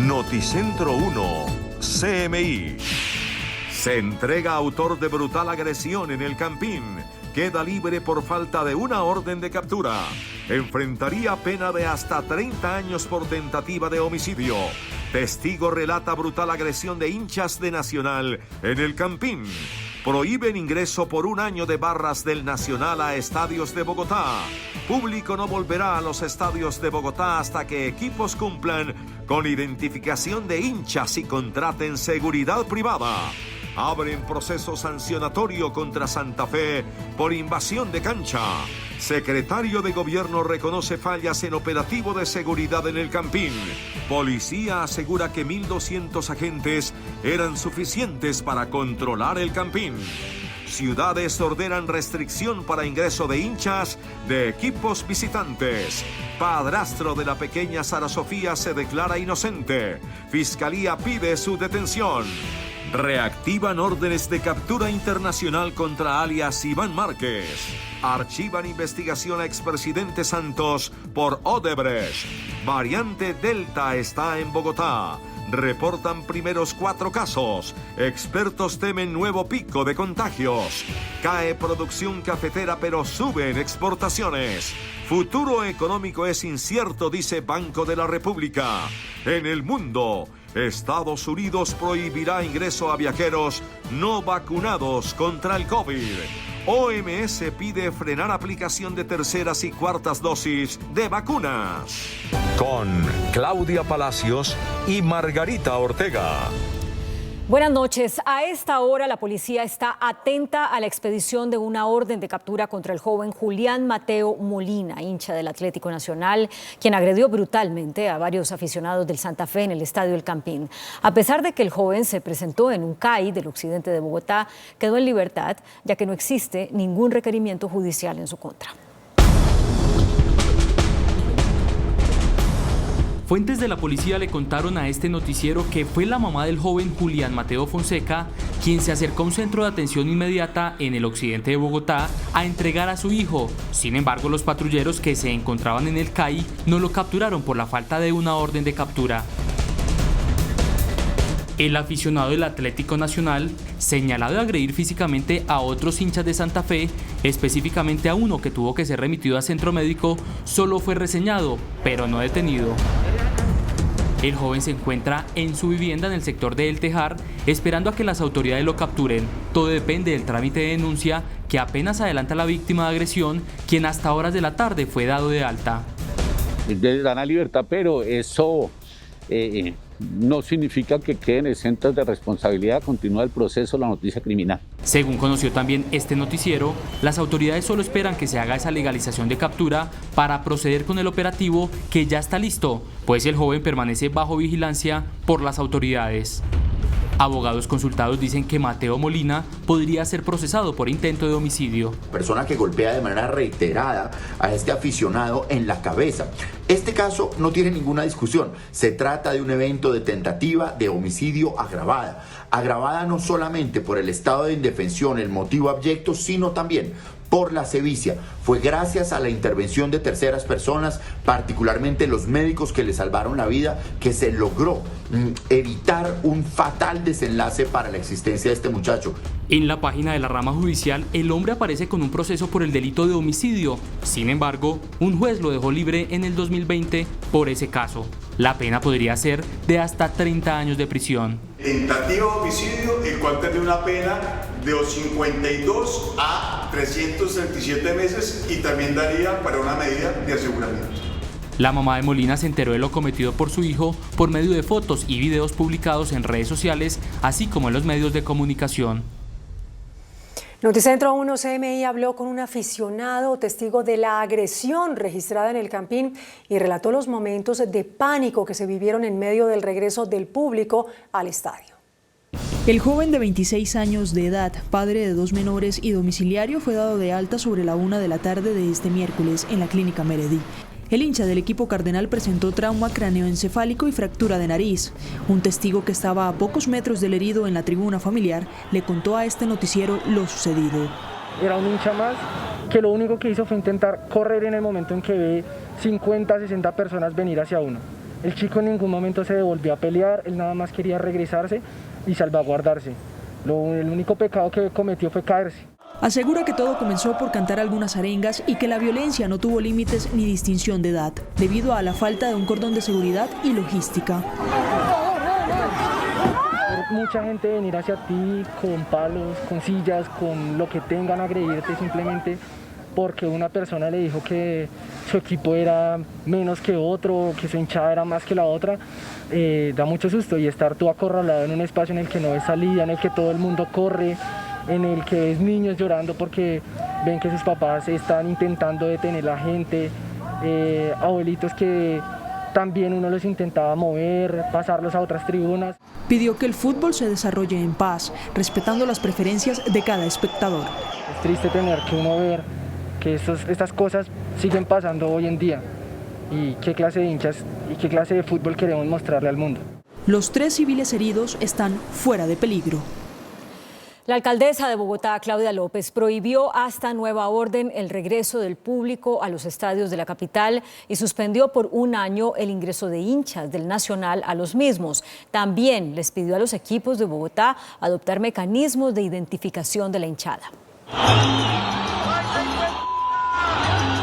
Noticentro 1, CMI. Se entrega autor de brutal agresión en el Campín. Queda libre por falta de una orden de captura. Enfrentaría pena de hasta 30 años por tentativa de homicidio. Testigo relata brutal agresión de hinchas de Nacional en el Campín. Prohíben ingreso por 1 año de barras del Nacional a estadios de Bogotá. Público no volverá a los estadios de Bogotá hasta que equipos cumplan con identificación de hinchas y contraten seguridad privada. Abren proceso sancionatorio contra Santa Fe por invasión de cancha. Secretario de Gobierno reconoce fallas en operativo de seguridad en el Campín. Policía asegura que 1.200 agentes eran suficientes para controlar el Campín. Ciudades ordenan restricción para ingreso de hinchas de equipos visitantes. Padrastro de la pequeña Sara Sofía se declara inocente. Fiscalía pide su detención. Reactivan órdenes de captura internacional contra alias Iván Márquez. Archivan investigación a expresidente Santos por Odebrecht. Variante Delta está en Bogotá. Reportan primeros 4 casos. Expertos temen nuevo pico de contagios. Cae producción cafetera pero suben exportaciones. Futuro económico es incierto, dice Banco de la República. En el mundo, Estados Unidos prohibirá ingreso a viajeros no vacunados contra el COVID. OMS pide frenar aplicación de terceras y cuartas dosis de vacunas. Con Claudia Palacios y Margarita Ortega. Buenas noches. A esta hora la policía está atenta a la expedición de una orden de captura contra el joven Julián Mateo Molina, hincha del Atlético Nacional, quien agredió brutalmente a varios aficionados del Santa Fe en el Estadio El Campín. A pesar de que el joven se presentó en un CAI del occidente de Bogotá, quedó en libertad, ya que no existe ningún requerimiento judicial en su contra. Fuentes de la policía le contaron a este noticiero que fue la mamá del joven Julián Mateo Fonseca quien se acercó a un centro de atención inmediata en el occidente de Bogotá a entregar a su hijo. Sin embargo, los patrulleros que se encontraban en el CAI no lo capturaron por la falta de una orden de captura. El aficionado del Atlético Nacional, señalado de agredir físicamente a otros hinchas de Santa Fe, específicamente a uno que tuvo que ser remitido a centro médico, solo fue reseñado, pero no detenido. El joven se encuentra en su vivienda en el sector de El Tejar, esperando a que las autoridades lo capturen. Todo depende del trámite de denuncia que apenas adelanta la víctima de agresión, quien hasta horas de la tarde fue dado de alta. Le dan a libertad, pero eso no significa que queden exentos de responsabilidad. Continúa el proceso, la noticia criminal. Según conoció también este noticiero, las autoridades solo esperan que se haga esa legalización de captura para proceder con el operativo que ya está listo, pues el joven permanece bajo vigilancia por las autoridades. Abogados consultados dicen que Mateo Molina podría ser procesado por intento de homicidio. Persona que golpea de manera reiterada a este aficionado en la cabeza. Este caso no tiene ninguna discusión. Se trata de un evento de tentativa de homicidio agravada. Agravada no solamente por el estado de indefensión, el motivo abyecto, sino también por la sevicia. Fue gracias a la intervención de terceras personas, particularmente los médicos que le salvaron la vida, que se logró evitar un fatal desenlace para la existencia de este muchacho. En la página de la rama judicial, el hombre aparece con un proceso por el delito de homicidio. Sin embargo, un juez lo dejó libre en el 2020 por ese caso. La pena podría ser de hasta 30 años de prisión. Tentativa de homicidio, el cual tendría una pena de 52 a 337 meses y también daría para una medida de aseguramiento. La mamá de Molina se enteró de lo cometido por su hijo por medio de fotos y videos publicados en redes sociales, así como en los medios de comunicación. Noticentro 1 CMI habló con un aficionado testigo de la agresión registrada en el Campín y relató los momentos de pánico que se vivieron en medio del regreso del público al estadio. El joven de 26 años de edad, padre de 2 menores y domiciliario, fue dado de alta sobre la 1 de la tarde de este miércoles en la clínica Meredí. El hincha del equipo cardenal presentó trauma cráneoencefálico y fractura de nariz. Un testigo que estaba a pocos metros del herido en la tribuna familiar le contó a este noticiero lo sucedido. Era un hincha más que lo único que hizo fue intentar correr en el momento en que ve 50, 60 personas venir hacia uno. El chico en ningún momento se devolvió a pelear, él nada más quería regresarse y salvaguardarse. El único pecado que cometió fue caerse. Asegura que todo comenzó por cantar algunas arengas y que la violencia no tuvo límites ni distinción de edad, debido a la falta de un cordón de seguridad y logística. Mucha gente venir hacia ti con palos, con sillas, con lo que tengan a agredirte simplemente porque una persona le dijo que su equipo era menos que otro, que su hinchada era más que la otra, da mucho susto. Y estar tú acorralado en un espacio en el que no ves salida, en el que todo el mundo corre, en el que ves niños llorando porque ven que sus papás están intentando detener a la gente, abuelitos que también uno los intentaba mover, pasarlos a otras tribunas. Pidió que el fútbol se desarrolle en paz, respetando las preferencias de cada espectador. Es triste tener que uno ver que estas cosas siguen pasando hoy en día y qué clase de hinchas y qué clase de fútbol queremos mostrarle al mundo. Los 3 civiles heridos están fuera de peligro. La alcaldesa de Bogotá, Claudia López, prohibió hasta nueva orden el regreso del público a los estadios de la capital y suspendió por 1 año el ingreso de hinchas del Nacional a los mismos. También les pidió a los equipos de Bogotá adoptar mecanismos de identificación de la hinchada.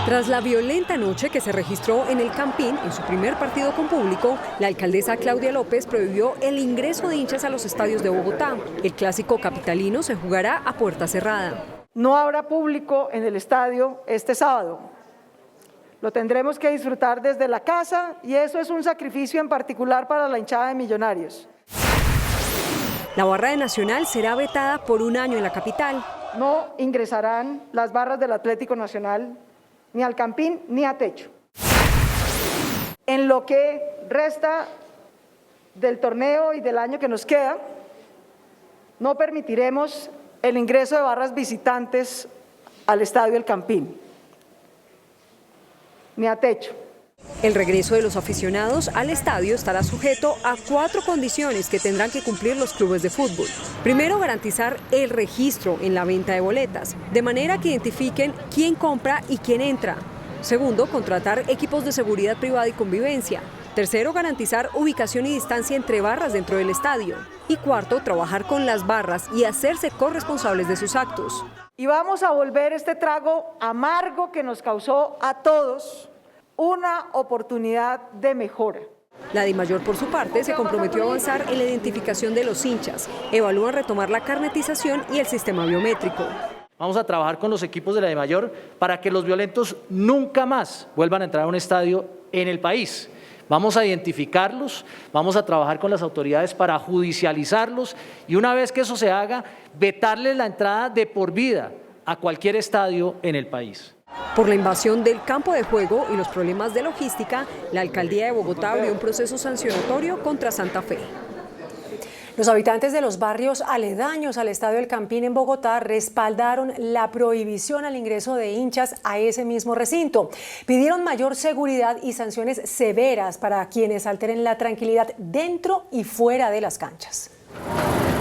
Tras la violenta noche que se registró en el Campín, en su primer partido con público, la alcaldesa Claudia López prohibió el ingreso de hinchas a los estadios de Bogotá. El clásico capitalino se jugará a puerta cerrada. No habrá público en el estadio este sábado. Lo tendremos que disfrutar desde la casa y eso es un sacrificio en particular para la hinchada de Millonarios. La barra de Nacional será vetada por 1 año en la capital. No ingresarán las barras del Atlético Nacional ni al Campín ni a techo. En lo que resta del torneo y del año que nos queda, no permitiremos el ingreso de barras visitantes al estadio El Campín, ni a techo. El regreso de los aficionados al estadio estará sujeto a 4 condiciones que tendrán que cumplir los clubes de fútbol. Primero, garantizar el registro en la venta de boletas, de manera que identifiquen quién compra y quién entra. Segundo, contratar equipos de seguridad privada y convivencia. Tercero, garantizar ubicación y distancia entre barras dentro del estadio. Y cuarto, trabajar con las barras y hacerse corresponsables de sus actos. Y vamos a volver este trago amargo que nos causó a todos una oportunidad de mejora. La DIMAYOR, por su parte, se comprometió a avanzar en la identificación de los hinchas. Evalúan retomar la carnetización y el sistema biométrico. Vamos a trabajar con los equipos de la DIMAYOR para que los violentos nunca más vuelvan a entrar a un estadio en el país. Vamos a identificarlos, vamos a trabajar con las autoridades para judicializarlos y una vez que eso se haga, vetarles la entrada de por vida a cualquier estadio en el país. Por la invasión del campo de juego y los problemas de logística, la alcaldía de Bogotá abrió un proceso sancionatorio contra Santa Fe. Los habitantes de los barrios aledaños al Estadio El Campín en Bogotá respaldaron la prohibición al ingreso de hinchas a ese mismo recinto. Pidieron mayor seguridad y sanciones severas para quienes alteren la tranquilidad dentro y fuera de las canchas.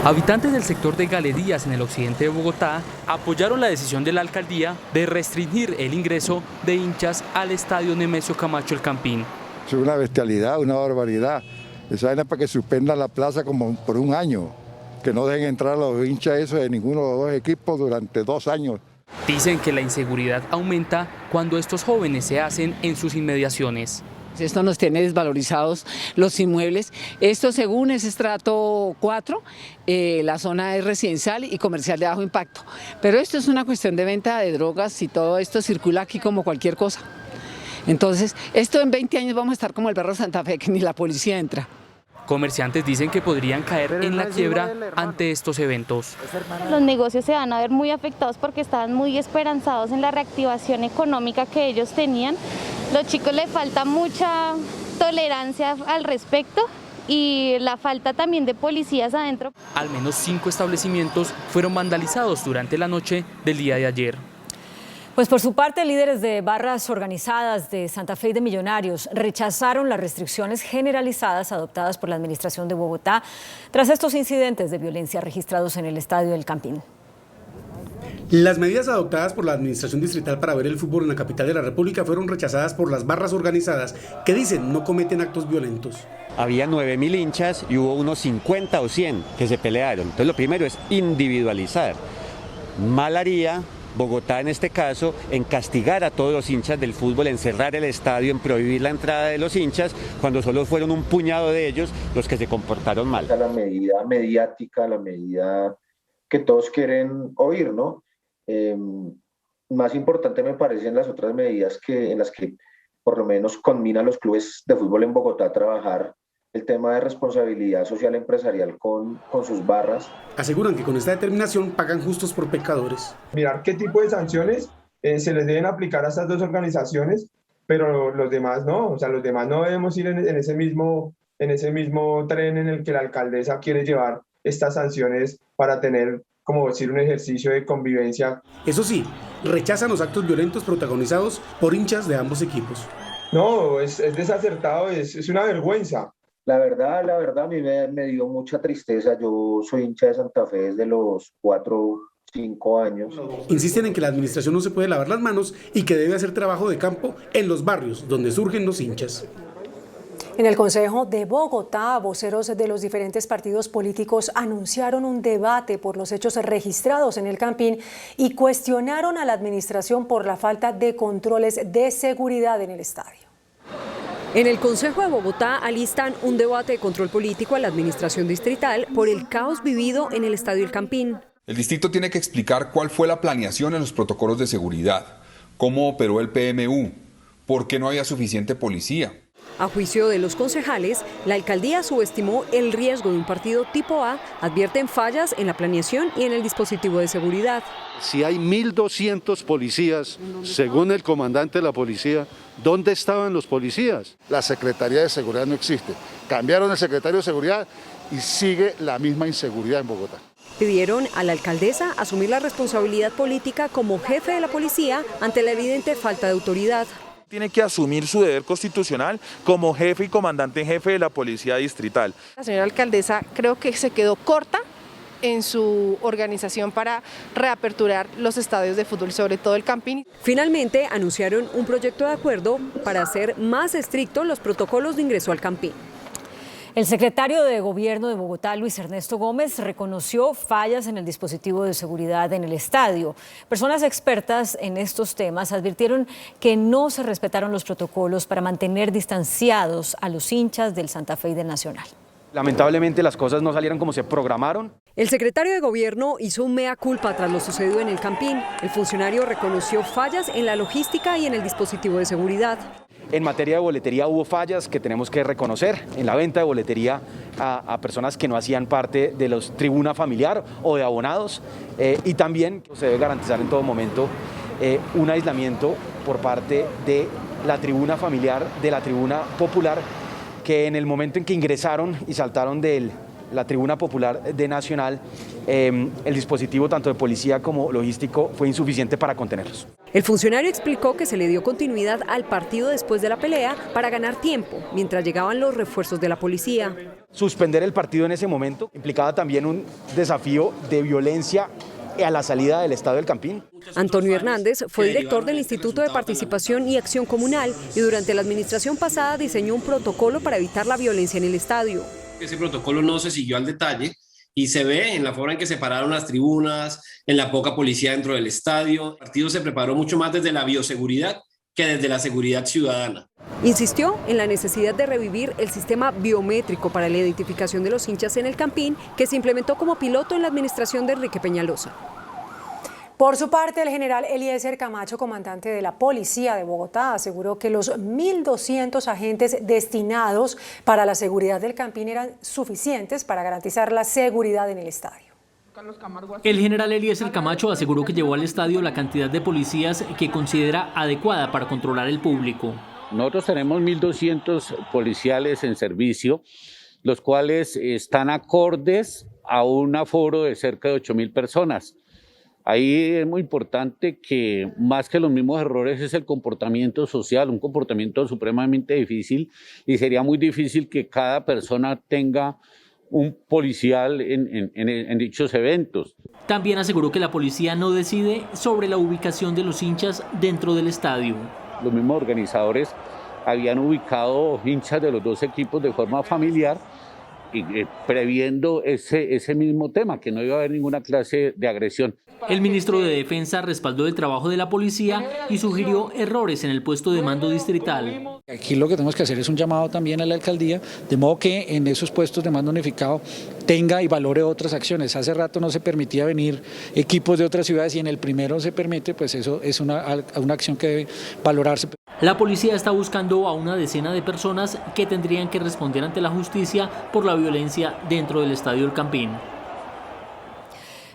Habitantes del sector de Galerías en el occidente de Bogotá apoyaron la decisión de la alcaldía de restringir el ingreso de hinchas al estadio Nemesio Camacho El Campín. Es una bestialidad, una barbaridad. Esa vaina es para que suspendan la plaza como por 1 año, que no dejen entrar a los hinchas esos de ninguno de los 2 equipos durante 2 años. Dicen que la inseguridad aumenta cuando estos jóvenes se hacen en sus inmediaciones. Esto nos tiene desvalorizados los inmuebles. Esto, según es estrato 4, la zona es residencial y comercial de bajo impacto. Pero esto es una cuestión de venta de drogas y todo esto circula aquí como cualquier cosa. Entonces, esto en 20 años vamos a estar como el barrio Santa Fe, que ni la policía entra. Comerciantes dicen que podrían caer en la quiebra ante estos eventos. Los negocios se van a ver muy afectados porque estaban muy esperanzados en la reactivación económica que ellos tenían. Los chicos les falta mucha tolerancia al respecto y la falta también de policías adentro. Al menos 5 establecimientos fueron vandalizados durante la noche del día de ayer. Pues por su parte, líderes de barras organizadas de Santa Fe y de Millonarios rechazaron las restricciones generalizadas adoptadas por la administración de Bogotá tras estos incidentes de violencia registrados en el Estadio El Campín. Las medidas adoptadas por la Administración Distrital para ver el fútbol en la capital de la República fueron rechazadas por las barras organizadas que dicen no cometen actos violentos. Había 9.000 hinchas y hubo unos 50 o 100 que se pelearon. Entonces lo primero es individualizar. Mal haría Bogotá en este caso en castigar a todos los hinchas del fútbol, en cerrar el estadio, en prohibir la entrada de los hinchas, cuando solo fueron un puñado de ellos los que se comportaron mal. La medida mediática, la medida que todos quieren oír, ¿no? Más importante me parecen las otras medidas en las que por lo menos conmina a los clubes de fútbol en Bogotá a trabajar el tema de responsabilidad social empresarial con sus barras. Aseguran que con esta determinación pagan justos por pecadores. Mirar qué tipo de sanciones se les deben aplicar a estas dos organizaciones, pero los demás no, o sea, los demás no debemos ir en ese mismo tren en el que la alcaldesa quiere llevar estas sanciones para tener, como decir, un ejercicio de convivencia. Eso sí, rechazan los actos violentos protagonizados por hinchas de ambos equipos. No, es desacertado, es una vergüenza. La verdad, a mí me dio mucha tristeza. Yo soy hincha de Santa Fe desde los 4, 5 años. Insisten en que la administración no se puede lavar las manos y que debe hacer trabajo de campo en los barrios donde surgen los hinchas. En el Consejo de Bogotá, voceros de los diferentes partidos políticos anunciaron un debate por los hechos registrados en el Campín y cuestionaron a la administración por la falta de controles de seguridad en el estadio. En el Consejo de Bogotá alistan un debate de control político a la administración distrital por el caos vivido en el Estadio El Campín. El distrito tiene que explicar cuál fue la planeación en los protocolos de seguridad, cómo operó el PMU, por qué no había suficiente policía. A juicio de los concejales, la alcaldía subestimó el riesgo de un partido tipo A, advierten fallas en la planeación y en el dispositivo de seguridad. Si hay 1.200 policías, según el comandante de la policía, ¿dónde estaban los policías? La Secretaría de Seguridad no existe. Cambiaron el secretario de Seguridad y sigue la misma inseguridad en Bogotá. Pidieron a la alcaldesa asumir la responsabilidad política como jefe de la policía ante la evidente falta de autoridad. Tiene que asumir su deber constitucional como jefe y comandante en jefe de la Policía Distrital. La señora alcaldesa creo que se quedó corta en su organización para reaperturar los estadios de fútbol, sobre todo el Campín. Finalmente anunciaron un proyecto de acuerdo para hacer más estrictos los protocolos de ingreso al Campín. El secretario de Gobierno de Bogotá, Luis Ernesto Gómez, reconoció fallas en el dispositivo de seguridad en el estadio. Personas expertas en estos temas advirtieron que no se respetaron los protocolos para mantener distanciados a los hinchas del Santa Fe y del Nacional. Lamentablemente las cosas no salieron como se programaron. El secretario de Gobierno hizo un mea culpa tras lo sucedido en el Campín. El funcionario reconoció fallas en la logística y en el dispositivo de seguridad. En materia de boletería hubo fallas que tenemos que reconocer en la venta de boletería a personas que no hacían parte de los tribuna familiar o de abonados, y también se debe garantizar en todo momento un aislamiento por parte de la tribuna familiar, de la tribuna popular, que en el momento en que ingresaron y saltaron de la tribuna popular de Nacional, el dispositivo tanto de policía como logístico fue insuficiente para contenerlos. El funcionario explicó que se le dio continuidad al partido después de la pelea para ganar tiempo, mientras llegaban los refuerzos de la policía. Suspender el partido en ese momento implicaba también un desafío de violencia a la salida del estadio del Campín. Antonio Hernández fue director del Instituto de Participación y Acción Comunal y durante la administración pasada diseñó un protocolo para evitar la violencia en el estadio. Ese protocolo no se siguió al detalle y se ve en la forma en que separaron las tribunas, en la poca policía dentro del estadio. El partido se preparó mucho más desde la bioseguridad que desde la seguridad ciudadana. Insistió en la necesidad de revivir el sistema biométrico para la identificación de los hinchas en el Campín, que se implementó como piloto en la administración de Enrique Peñalosa. Por su parte, el general Eliezer Camacho, comandante de la Policía de Bogotá, aseguró que los 1.200 agentes destinados para la seguridad del Campín eran suficientes para garantizar la seguridad en el estadio. El general Eliezer Camacho aseguró que llevó al estadio la cantidad de policías que considera adecuada para controlar el público. Nosotros tenemos 1.200 policiales en servicio, los cuales están acordes a un aforo de cerca de 8.000 personas. Ahí es muy importante que más que los mismos errores es el comportamiento social, un comportamiento supremamente difícil, y sería muy difícil que cada persona tenga un policial en dichos eventos. También aseguró que la policía no decide sobre la ubicación de los hinchas dentro del estadio. Los mismos organizadores habían ubicado hinchas de los dos equipos de forma familiar, y previendo ese mismo tema, que no iba a haber ninguna clase de agresión. El ministro de Defensa respaldó el trabajo de la policía y sugirió errores en el puesto de mando distrital. Aquí lo que tenemos que hacer es un llamado también a la alcaldía, de modo que en esos puestos de mando unificado tenga y valore otras acciones. Hace rato no se permitía venir equipos de otras ciudades y en el primero se permite, pues eso es una acción que debe valorarse. La policía está buscando a una decena de personas que tendrían que responder ante la justicia por la violencia dentro del Estadio El Campín.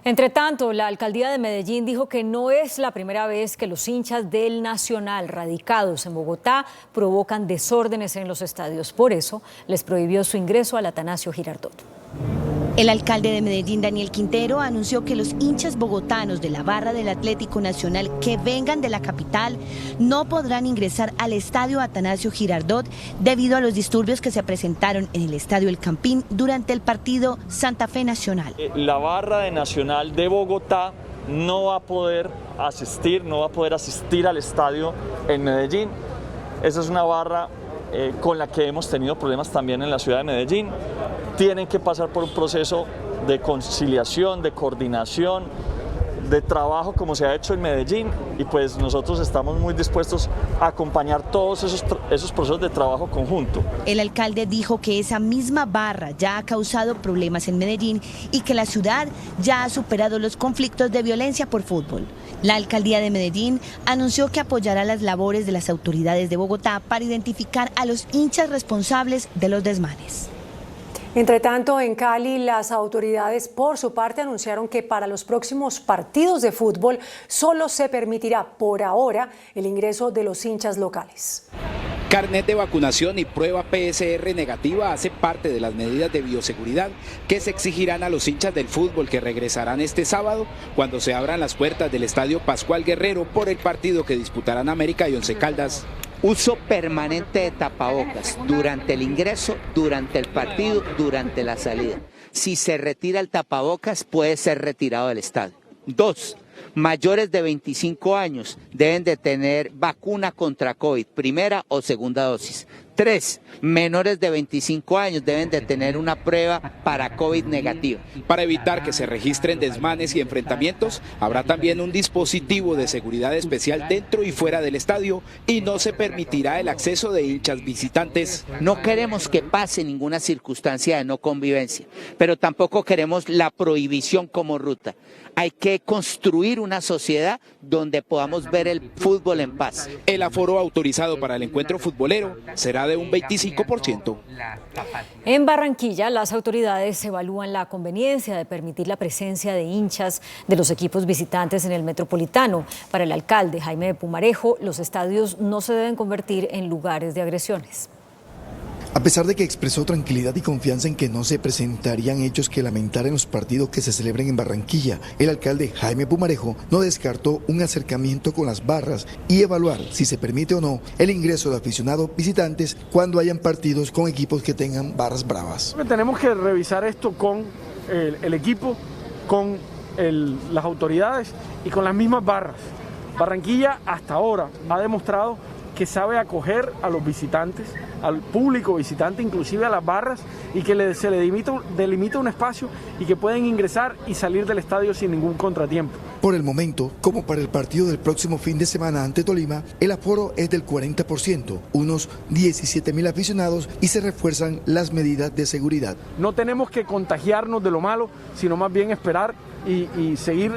Entre tanto, la alcaldía de Medellín dijo que no es la primera vez que los hinchas del Nacional radicados en Bogotá provocan desórdenes en los estadios. Por eso, les prohibió su ingreso al Atanasio Girardot. El alcalde de Medellín, Daniel Quintero, anunció que los hinchas bogotanos de la barra del Atlético Nacional que vengan de la capital no podrán ingresar al estadio Atanasio Girardot debido a los disturbios que se presentaron en el estadio El Campín durante el partido Santa Fe Nacional. La barra de Nacional de Bogotá no va a poder asistir al estadio en Medellín. Esa es una barra con la que hemos tenido problemas también en la ciudad de Medellín. Tienen que pasar por un proceso de conciliación, de coordinación, de trabajo como se ha hecho en Medellín, y pues nosotros estamos muy dispuestos a acompañar todos esos procesos de trabajo conjunto. El alcalde dijo que esa misma barra ya ha causado problemas en Medellín y que la ciudad ya ha superado los conflictos de violencia por fútbol. La alcaldía de Medellín anunció que apoyará las labores de las autoridades de Bogotá para identificar a los hinchas responsables de los desmanes. Entre tanto, en Cali, las autoridades por su parte anunciaron que para los próximos partidos de fútbol solo se permitirá por ahora el ingreso de los hinchas locales. Carnet de vacunación y prueba PCR negativa hace parte de las medidas de bioseguridad que se exigirán a los hinchas del fútbol que regresarán este sábado cuando se abran las puertas del Estadio Pascual Guerrero por el partido que disputarán América y Once Caldas. Uso permanente de tapabocas durante el ingreso, durante el partido, durante la salida. Si se retira el tapabocas, puede ser retirado del estadio. 2. Mayores de 25 años deben de tener vacuna contra COVID, primera o segunda dosis. 3. Menores de 25 años deben de tener una prueba para COVID negativa. Para evitar que se registren desmanes y enfrentamientos, habrá también un dispositivo de seguridad especial dentro y fuera del estadio y no se permitirá el acceso de hinchas visitantes. No queremos que pase ninguna circunstancia de no convivencia, pero tampoco queremos la prohibición como ruta. Hay que construir una sociedad donde podamos ver el fútbol en paz. El aforo autorizado para el encuentro futbolero será de un 25%. En Barranquilla, las autoridades evalúan la conveniencia de permitir la presencia de hinchas de los equipos visitantes en el Metropolitano. Para el alcalde Jaime Pumarejo, los estadios no se deben convertir en lugares de agresiones. A pesar de que expresó tranquilidad y confianza en que no se presentarían hechos que lamentar en los partidos que se celebren en Barranquilla, el alcalde Jaime Pumarejo no descartó un acercamiento con las barras y evaluar si se permite o no el ingreso de aficionados visitantes cuando hayan partidos con equipos que tengan barras bravas. Tenemos que revisar esto con el equipo, con las autoridades y con las mismas barras. Barranquilla hasta ahora ha demostrado que sabe acoger a los visitantes, al público visitante, inclusive a las barras, y que se le delimita un espacio y que pueden ingresar y salir del estadio sin ningún contratiempo. Por el momento, como para el partido del próximo fin de semana ante Tolima, el aforo es del 40%, unos 17.000 aficionados, y se refuerzan las medidas de seguridad. No tenemos que contagiarnos de lo malo, sino más bien esperar y seguir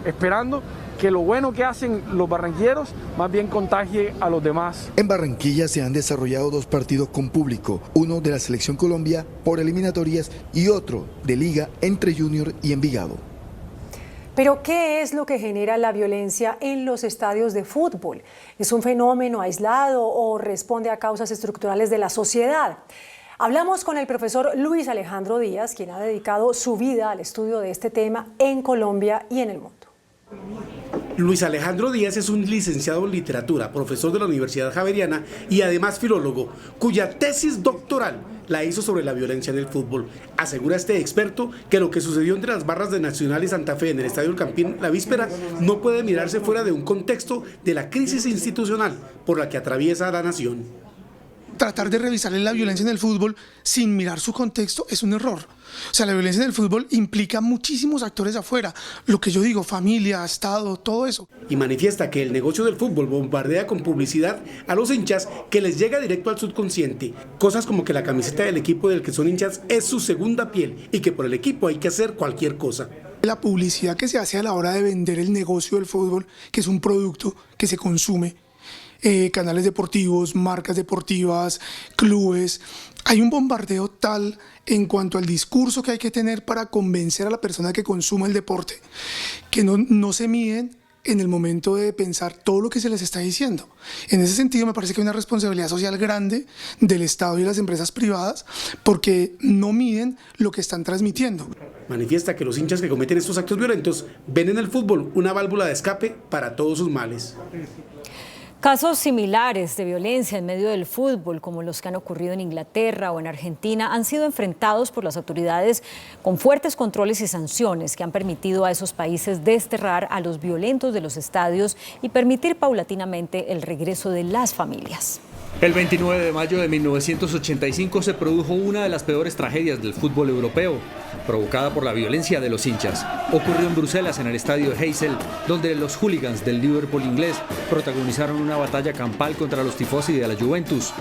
esperando que lo bueno que hacen los barranquilleros más bien contagie a los demás. En Barranquilla se han desarrollado 2 partidos con público, uno de la Selección Colombia por eliminatorias y otro de Liga entre Junior y Envigado. Pero, ¿qué es lo que genera la violencia en los estadios de fútbol? ¿Es un fenómeno aislado o responde a causas estructurales de la sociedad? Hablamos con el profesor Luis Alejandro Díaz, quien ha dedicado su vida al estudio de este tema en Colombia y en el mundo. Luis Alejandro Díaz es un licenciado en literatura, profesor de la Universidad Javeriana y además filólogo, cuya tesis doctoral la hizo sobre la violencia en el fútbol. Asegura este experto que lo que sucedió entre las barras de Nacional y Santa Fe en el Estadio El Campín la víspera no puede mirarse fuera de un contexto de la crisis institucional por la que atraviesa la nación. Tratar de revisar la violencia en el fútbol sin mirar su contexto es un error. O sea, la violencia en el fútbol implica muchísimos actores afuera, lo que yo digo, familia, Estado, todo eso. Y manifiesta que el negocio del fútbol bombardea con publicidad a los hinchas que les llega directo al subconsciente. Cosas como que la camiseta del equipo del que son hinchas es su segunda piel y que por el equipo hay que hacer cualquier cosa. La publicidad que se hace a la hora de vender el negocio del fútbol, que es un producto que se consume, canales deportivos, marcas deportivas, clubes. Hay un bombardeo tal en cuanto al discurso que hay que tener para convencer a la persona que consuma el deporte, que no se miden en el momento de pensar todo lo que se les está diciendo. En ese sentido me parece que hay una responsabilidad social grande del Estado y de las empresas privadas porque no miden lo que están transmitiendo. Manifiesta que los hinchas que cometen estos actos violentos ven en el fútbol una válvula de escape para todos sus males. Casos similares de violencia en medio del fútbol, como los que han ocurrido en Inglaterra o en Argentina, han sido enfrentados por las autoridades con fuertes controles y sanciones que han permitido a esos países desterrar a los violentos de los estadios y permitir paulatinamente el regreso de las familias. El 29 de mayo de 1985 se produjo una de las peores tragedias del fútbol europeo, provocada por la violencia de los hinchas. Ocurrió en Bruselas, en el estadio Heysel, donde los hooligans del Liverpool inglés protagonizaron una batalla campal contra los tifosi de la Juventus.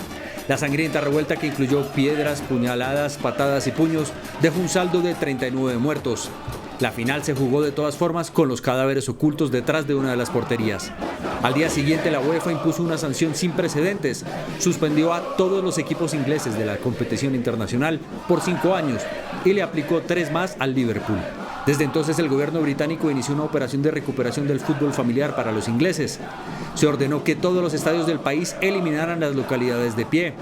La sangrienta revuelta, que incluyó piedras, puñaladas, patadas y puños, dejó un saldo de 39 muertos. La final se jugó de todas formas con los cadáveres ocultos detrás de una de las porterías. Al día siguiente, la UEFA impuso una sanción sin precedentes. Suspendió a todos los equipos ingleses de la competición internacional por 5 años y le aplicó 3 más al Liverpool. Desde entonces, el gobierno británico inició una operación de recuperación del fútbol familiar para los ingleses. Se ordenó que todos los estadios del país eliminaran las localidades de pie,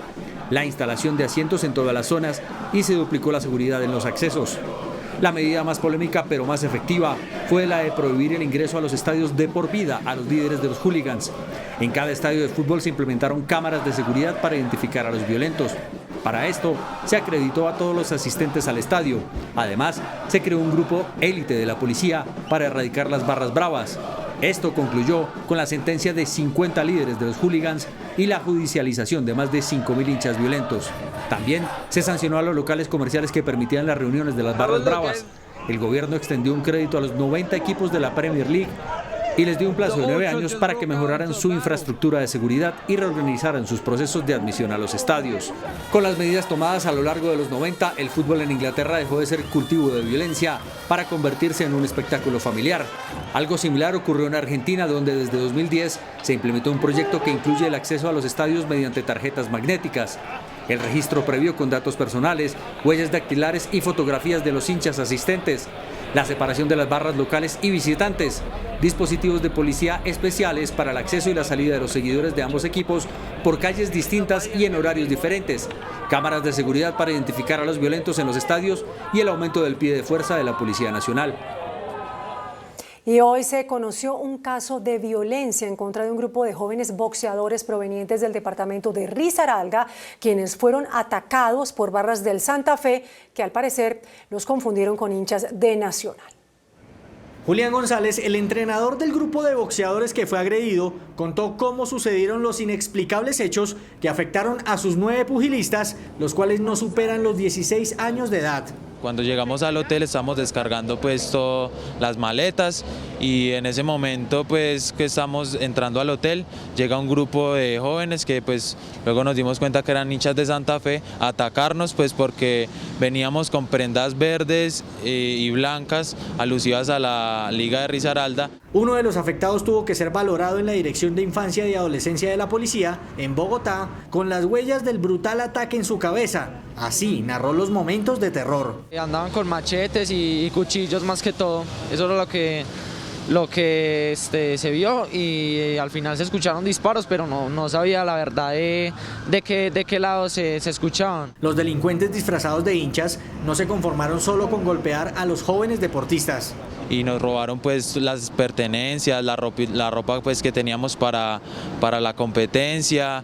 la instalación de asientos en todas las zonas y se duplicó la seguridad en los accesos. La medida más polémica pero más efectiva fue la de prohibir el ingreso a los estadios de por vida a los líderes de los hooligans. En cada estadio de fútbol se implementaron cámaras de seguridad para identificar a los violentos. Para esto se acreditó a todos los asistentes al estadio. Además, se creó un grupo élite de la policía para erradicar las barras bravas. Esto concluyó con la sentencia de 50 líderes de los hooligans y la judicialización de más de 5.000 hinchas violentos. También se sancionó a los locales comerciales que permitían las reuniones de las barras bravas. El gobierno extendió un crédito a los 90 equipos de la Premier League y les dio un plazo de 9 años para que mejoraran su infraestructura de seguridad y reorganizaran sus procesos de admisión a los estadios. Con las medidas tomadas a lo largo de los 90, el fútbol en Inglaterra dejó de ser cultivo de violencia para convertirse en un espectáculo familiar. Algo similar ocurrió en Argentina, donde desde 2010 se implementó un proyecto que incluye el acceso a los estadios mediante tarjetas magnéticas, el registro previo con datos personales, huellas dactilares y fotografías de los hinchas asistentes, la separación de las barras locales y visitantes, dispositivos de policía especiales para el acceso y la salida de los seguidores de ambos equipos por calles distintas y en horarios diferentes, cámaras de seguridad para identificar a los violentos en los estadios y el aumento del pie de fuerza de la Policía Nacional. Y hoy se conoció un caso de violencia en contra de un grupo de jóvenes boxeadores provenientes del departamento de Risaralda, quienes fueron atacados por barras del Santa Fe, que al parecer los confundieron con hinchas de Nacional. Julián González, el entrenador del grupo de boxeadores que fue agredido, contó cómo sucedieron los inexplicables hechos que afectaron a sus 9 pugilistas, los cuales no superan los 16 años de edad. Cuando llegamos al hotel estamos descargando pues todas las maletas y en ese momento pues que estamos entrando al hotel llega un grupo de jóvenes que pues luego nos dimos cuenta que eran hinchas de Santa Fe a atacarnos pues porque veníamos con prendas verdes y blancas alusivas a la Liga de Risaralda. Uno de los afectados tuvo que ser valorado en la Dirección de Infancia y Adolescencia de la Policía en Bogotá con las huellas del brutal ataque en su cabeza. Así narró los momentos de terror. Andaban con machetes y cuchillos más que todo. Eso era lo que se vio y al final se escucharon disparos, pero no sabía la verdad de qué lado se escuchaban. Los delincuentes disfrazados de hinchas no se conformaron solo con golpear a los jóvenes deportistas. y nos robaron pues las pertenencias, la ropa pues que teníamos para la competencia,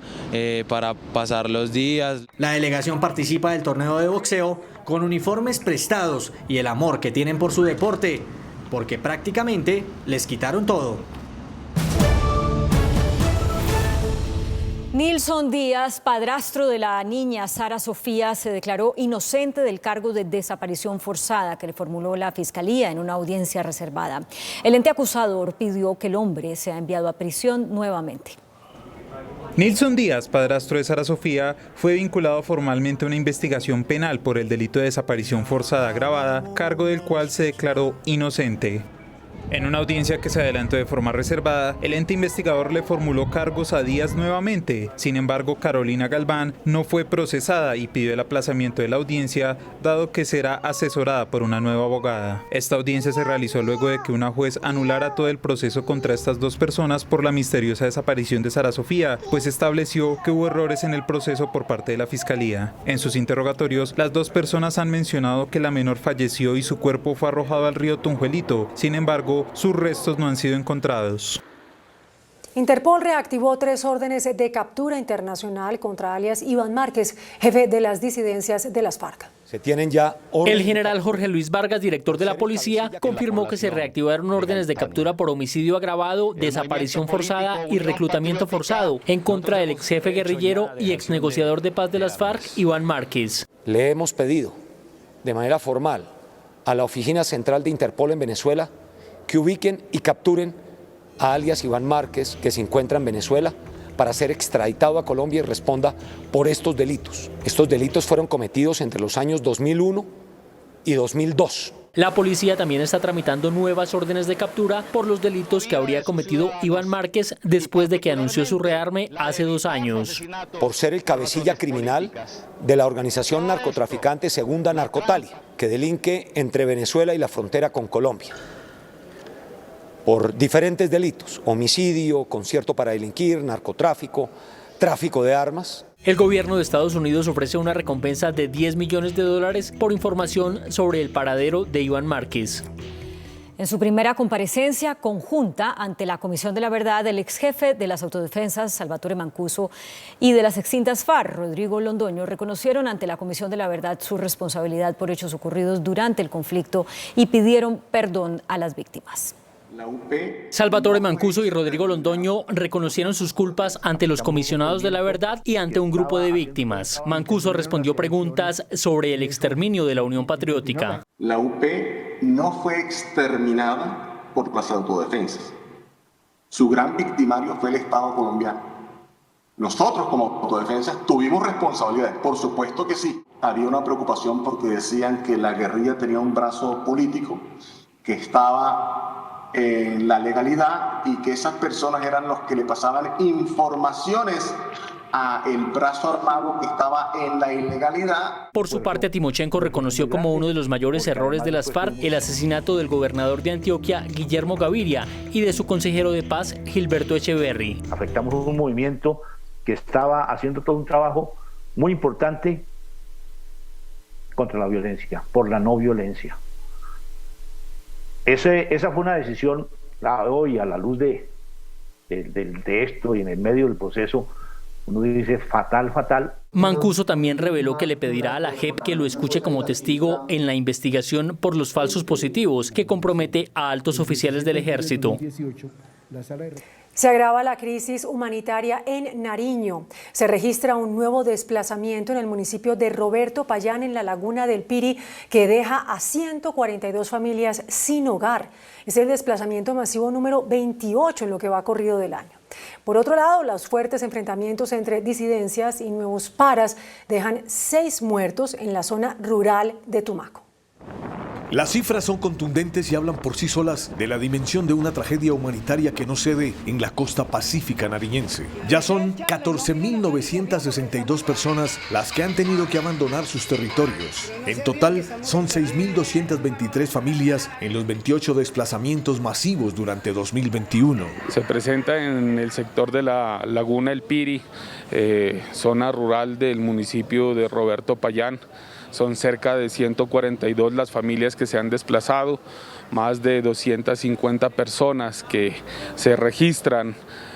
para pasar los días. La delegación participa del torneo de boxeo con uniformes prestados y el amor que tienen por su deporte, porque prácticamente les quitaron todo. Nilson Díaz, padrastro de la niña Sara Sofía, se declaró inocente del cargo de desaparición forzada que le formuló la Fiscalía en una audiencia reservada. El ente acusador pidió que el hombre sea enviado a prisión nuevamente. Nilson Díaz, padrastro de Sara Sofía, fue vinculado formalmente a una investigación penal por el delito de desaparición forzada agravada, cargo del cual se declaró inocente. En una audiencia que se adelantó de forma reservada, el ente investigador le formuló cargos a Díaz nuevamente. Sin embargo, Carolina Galván no fue procesada y pidió el aplazamiento de la audiencia, dado que será asesorada por una nueva abogada. Esta audiencia se realizó luego de que una juez anulara todo el proceso contra estas dos personas por la misteriosa desaparición de Sara Sofía, pues estableció que hubo errores en el proceso por parte de la Fiscalía. En sus interrogatorios, las dos personas han mencionado que la menor falleció y su cuerpo fue arrojado al río Tunjuelito. Sin embargo, sus restos no han sido encontrados. Interpol reactivó 3 órdenes de captura internacional contra alias Iván Márquez, jefe de las disidencias de las FARC. Se tienen ya el general Jorge Luis Vargas, director de la policía, confirmó que se reactivaron órdenes de captura por homicidio agravado, desaparición forzada y reclutamiento forzado en contra del ex jefe guerrillero y ex negociador de paz de las FARC, Iván Márquez. Le hemos pedido de manera formal a la Oficina Central de Interpol en Venezuela que ubiquen y capturen a alias Iván Márquez, que se encuentra en Venezuela, para ser extraditado a Colombia y responda por estos delitos. Estos delitos fueron cometidos entre los años 2001 y 2002. La policía también está tramitando nuevas órdenes de captura por los delitos que habría cometido Iván Márquez después de que anunció su rearme hace 2 años. Por ser el cabecilla criminal de la organización narcotraficante Segunda Narcotalia, que delinque entre Venezuela y la frontera con Colombia. Por diferentes delitos, homicidio, concierto para delinquir, narcotráfico, tráfico de armas. El gobierno de Estados Unidos ofrece una recompensa de $10 millones por información sobre el paradero de Iván Márquez. En su primera comparecencia conjunta ante la Comisión de la Verdad, el ex jefe de las autodefensas, Salvatore Mancuso, y de las extintas FARC, Rodrigo Londoño, reconocieron ante la Comisión de la Verdad su responsabilidad por hechos ocurridos durante el conflicto y pidieron perdón a las víctimas. Salvatore Mancuso y Rodrigo Londoño reconocieron sus culpas ante los comisionados de la verdad y ante un grupo de víctimas. Mancuso respondió preguntas sobre el exterminio de la Unión Patriótica. La UP no fue exterminada por las autodefensas. Su gran victimario fue el Estado colombiano. Nosotros como autodefensas tuvimos responsabilidades, por supuesto que sí. Había una preocupación porque decían que la guerrilla tenía un brazo político que estaba en la legalidad y que esas personas eran los que le pasaban informaciones a el brazo armado que estaba en la ilegalidad. Por su parte, Timochenko reconoció como uno de los mayores errores de las FARC el asesinato del gobernador de Antioquia, Guillermo Gaviria, y de su consejero de paz, Gilberto Echeverry. Afectamos un movimiento que estaba haciendo todo un trabajo muy importante contra la violencia, por la no violencia. Esa fue una decisión, hoy a la luz de esto y en el medio del proceso, uno dice fatal. Mancuso también reveló que le pedirá a la JEP que lo escuche como testigo en la investigación por los falsos positivos que compromete a altos oficiales del ejército. Se agrava la crisis humanitaria en Nariño. Se registra un nuevo desplazamiento en el municipio de Roberto Payán, en la laguna del Piri, que deja a 142 familias sin hogar. Es el desplazamiento masivo número 28 en lo que va corrido del año. Por otro lado, los fuertes enfrentamientos entre disidencias y nuevos paras dejan 6 muertos en la zona rural de Tumaco. Las cifras son contundentes y hablan por sí solas de la dimensión de una tragedia humanitaria que no cede en la costa pacífica nariñense. Ya son 14.962 personas las que han tenido que abandonar sus territorios. En total, son 6.223 familias en los 28 desplazamientos masivos durante 2021. Se presenta en el sector de la Laguna El Piri, zona rural del municipio de Roberto Payán. son cerca de 142 las familias que se han desplazado, más de 250 personas que se registran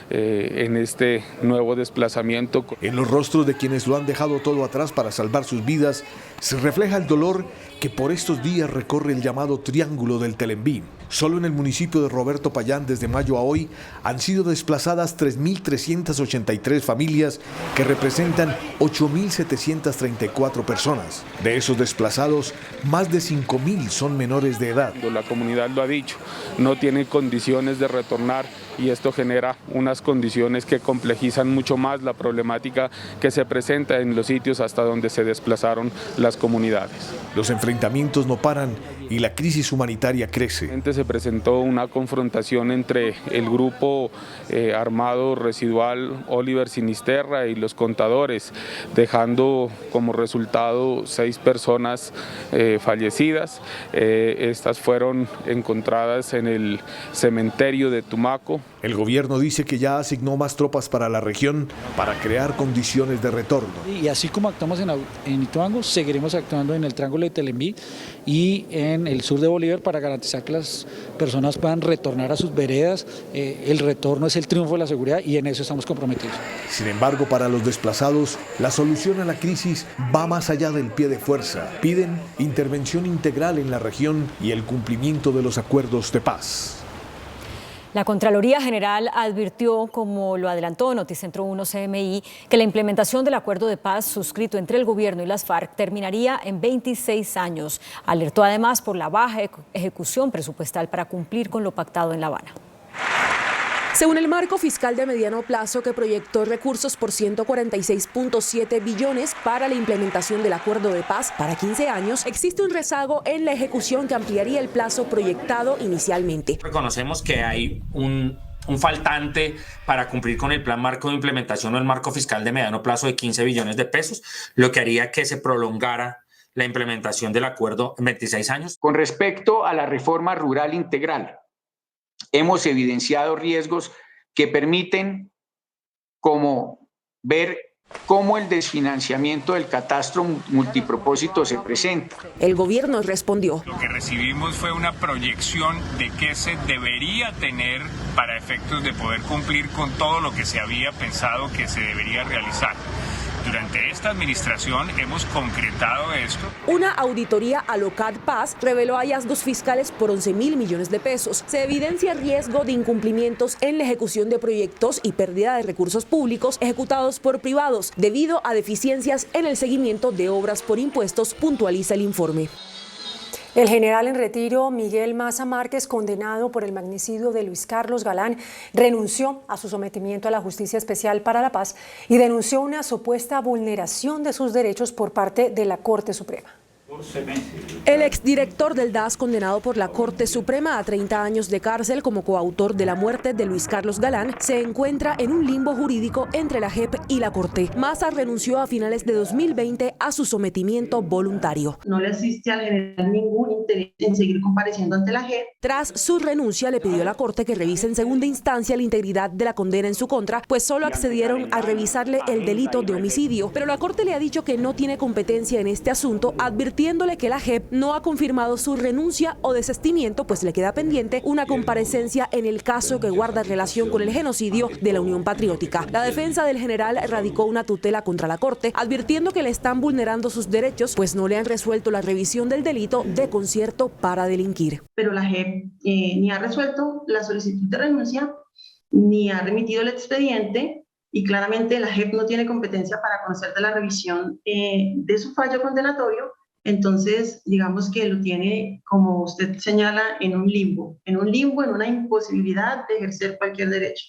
en este nuevo desplazamiento. En los rostros de quienes lo han dejado todo atrás para salvar sus vidas se refleja el dolor que por estos días recorre el llamado Triángulo del Telembín. Solo en el municipio de Roberto Payán, desde mayo a hoy, han sido desplazadas 3.383 familias que representan 8.734 personas. De esos desplazados, más de 5.000 son menores de edad. La comunidad lo ha dicho, no tiene condiciones de retornar y esto genera unas condiciones que complejizan mucho más la problemática que se presenta en los sitios hasta donde se desplazaron las comunidades. Los enfrentamientos no paran y la crisis humanitaria crece. Se presentó una confrontación entre el grupo armado residual Oliver Sinisterra y los contadores, dejando como resultado 6 personas fallecidas. Estas fueron encontradas en el cementerio de Tumaco. El gobierno dice que ya asignó más tropas para la región para crear condiciones de retorno. Y así como actuamos en Ituango, seguiremos actuando en el Triángulo de Telembí y en el sur de Bolívar para garantizar que las personas puedan retornar a sus veredas. El retorno es el triunfo de la seguridad y en eso estamos comprometidos. Sin embargo, para los desplazados, la solución a la crisis va más allá del pie de fuerza. Piden intervención integral en la región y el cumplimiento de los acuerdos de paz. La Contraloría General advirtió, como lo adelantó Noticentro 1 CMI, que la implementación del acuerdo de paz suscrito entre el gobierno y las FARC terminaría en 26 años. Alertó además por la baja ejecución presupuestal para cumplir con lo pactado en La Habana. Según el marco fiscal de mediano plazo que proyectó recursos por 146.7 billones para la implementación del acuerdo de paz para 15 años, existe un rezago en la ejecución que ampliaría el plazo proyectado inicialmente. Reconocemos que hay un faltante para cumplir con el plan marco de implementación o el marco fiscal de mediano plazo de 15 billones de pesos, lo que haría que se prolongara la implementación del acuerdo en 26 años. Con respecto a la reforma rural integral, hemos evidenciado riesgos que permiten ver cómo el desfinanciamiento del catastro multipropósito se presenta. El gobierno respondió. Lo que recibimos fue una proyección de qué se debería tener para efectos de poder cumplir con todo lo que se había pensado que se debería realizar. Durante esta administración hemos concretado esto. Una auditoría a Locat Paz reveló hallazgos fiscales por 11.000 millones de pesos. Se evidencia riesgo de incumplimientos en la ejecución de proyectos y pérdida de recursos públicos ejecutados por privados debido a deficiencias en el seguimiento de obras por impuestos, puntualiza el informe. El general en retiro, Miguel Maza Márquez, condenado por el magnicidio de Luis Carlos Galán, renunció a su sometimiento a la Justicia Especial para la Paz y denunció una supuesta vulneración de sus derechos por parte de la Corte Suprema. El exdirector del DAS, condenado por la Corte Suprema a 30 años de cárcel como coautor de la muerte de Luis Carlos Galán, se encuentra en un limbo jurídico entre la JEP y la Corte. Maza renunció a finales de 2020 a su sometimiento voluntario. No le asiste al general ningún interés en seguir compareciendo ante la JEP. Tras su renuncia, le pidió a la Corte que revise en segunda instancia la integridad de la condena en su contra, pues solo accedieron a revisarle el delito de homicidio. Pero la Corte le ha dicho que no tiene competencia en este asunto, advirtiéndole que la JEP no ha confirmado su renuncia o desistimiento, pues le queda pendiente una comparecencia en el caso que guarda relación con el genocidio de la Unión Patriótica. La defensa del general radicó una tutela contra la Corte, advirtiendo que le están vulnerando sus derechos, pues no le han resuelto la revisión del delito de concierto para delinquir. Pero la JEP ni ha resuelto la solicitud de renuncia, ni ha remitido el expediente, y claramente la JEP no tiene competencia para conocer de la revisión de su fallo condenatorio. Entonces, digamos que lo tiene, como usted señala, en un limbo, en una imposibilidad de ejercer cualquier derecho.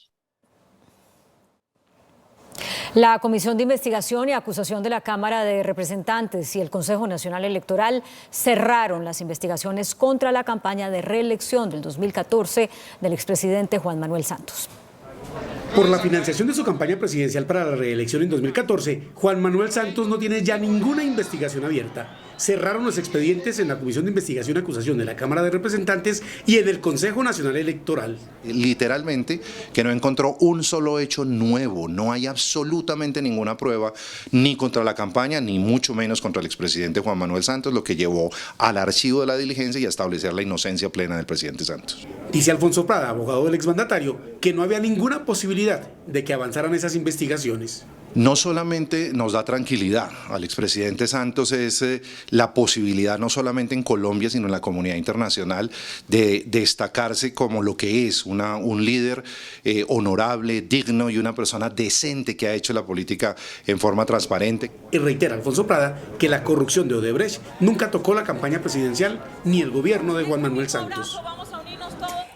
La Comisión de Investigación y Acusación de la Cámara de Representantes y el Consejo Nacional Electoral cerraron las investigaciones contra la campaña de reelección del 2014 del expresidente Juan Manuel Santos. Por la financiación de su campaña presidencial para la reelección en 2014, Juan Manuel Santos no tiene ya ninguna investigación abierta. cerraron los expedientes en la Comisión de Investigación y Acusación de la Cámara de Representantes y en el Consejo Nacional Electoral. Literalmente que no encontró un solo hecho nuevo, no hay absolutamente ninguna prueba ni contra la campaña ni mucho menos contra el expresidente Juan Manuel Santos, lo que llevó al archivo de la diligencia y a establecer la inocencia plena del presidente Santos. Dice Alfonso Prada, abogado del exmandatario, que no había ninguna posibilidad de que avanzaran esas investigaciones. No solamente nos da tranquilidad al expresidente Santos, es la posibilidad no solamente en Colombia sino en la comunidad internacional de destacarse como lo que es un líder honorable, digno y una persona decente que ha hecho la política en forma transparente. Y reitera Alfonso Prada que la corrupción de Odebrecht nunca tocó la campaña presidencial ni el gobierno de Juan Manuel Santos.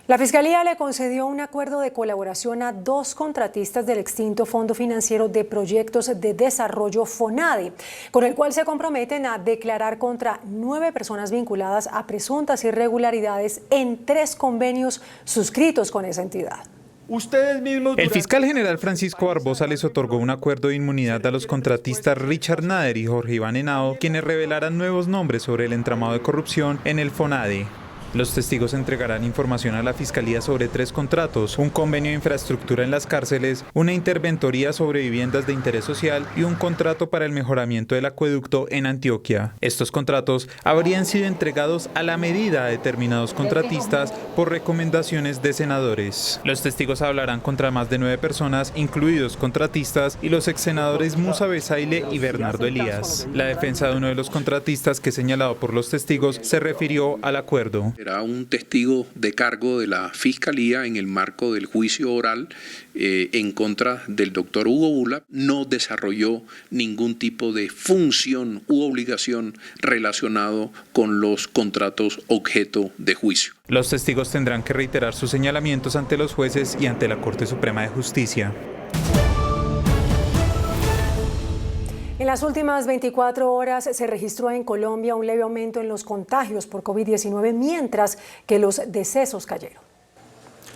La Fiscalía le concedió un acuerdo de colaboración a 2 contratistas del extinto Fondo Financiero de Proyectos de Desarrollo FONADE, con el cual se comprometen a declarar contra 9 personas vinculadas a presuntas irregularidades en 3 convenios suscritos con esa entidad. El fiscal general Francisco Barbosa les otorgó un acuerdo de inmunidad a los contratistas Richard Nader y Jorge Iván Henao, quienes revelaran nuevos nombres sobre el entramado de corrupción en el FONADE. Los testigos entregarán información a la Fiscalía sobre 3 contratos, un convenio de infraestructura en las cárceles, una interventoría sobre viviendas de interés social y un contrato para el mejoramiento del acueducto en Antioquia. Estos contratos habrían sido entregados a la medida a determinados contratistas por recomendaciones de senadores. Los testigos hablarán contra más de 9 personas, incluidos contratistas y los exsenadores Musa Besaile y Bernardo Elías. La defensa de uno de los contratistas, que es señalado por los testigos, se refirió al acuerdo. Era un testigo de cargo de la Fiscalía en el marco del juicio oral en contra del doctor Hugo Bula. No desarrolló ningún tipo de función u obligación relacionado con los contratos objeto de juicio. Los testigos tendrán que reiterar sus señalamientos ante los jueces y ante la Corte Suprema de Justicia. En las últimas 24 horas se registró en Colombia un leve aumento en los contagios por COVID-19, mientras que los decesos cayeron.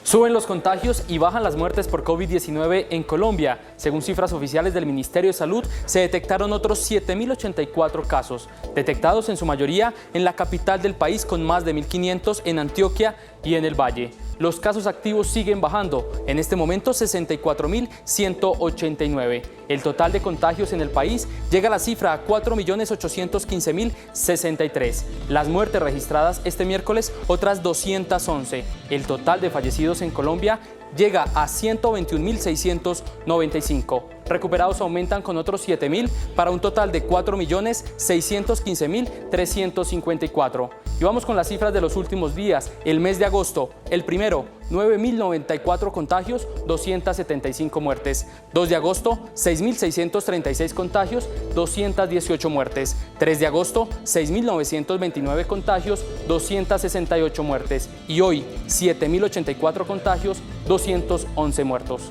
Suben los contagios y bajan las muertes por COVID-19 en Colombia. Según cifras oficiales del Ministerio de Salud, se detectaron otros 7.084 casos, detectados en su mayoría en la capital del país, con más de 1.500 en Antioquia y en el Valle. Los casos activos siguen bajando, en este momento 64.189. El total de contagios en el país llega a la cifra a 4.815.063. Las muertes registradas este miércoles, otras 211. El total de fallecidos en Colombia llega a 121.695. Recuperados aumentan con otros 7.000 para un total de 4.615.354. Y vamos con las cifras de los últimos días. El mes de agosto, el primero, 9.094 contagios, 275 muertes. 2 de agosto, 6.636 contagios, 218 muertes. 3 de agosto, 6.929 contagios, 268 muertes. Y hoy, 7.084 contagios, 211 muertos.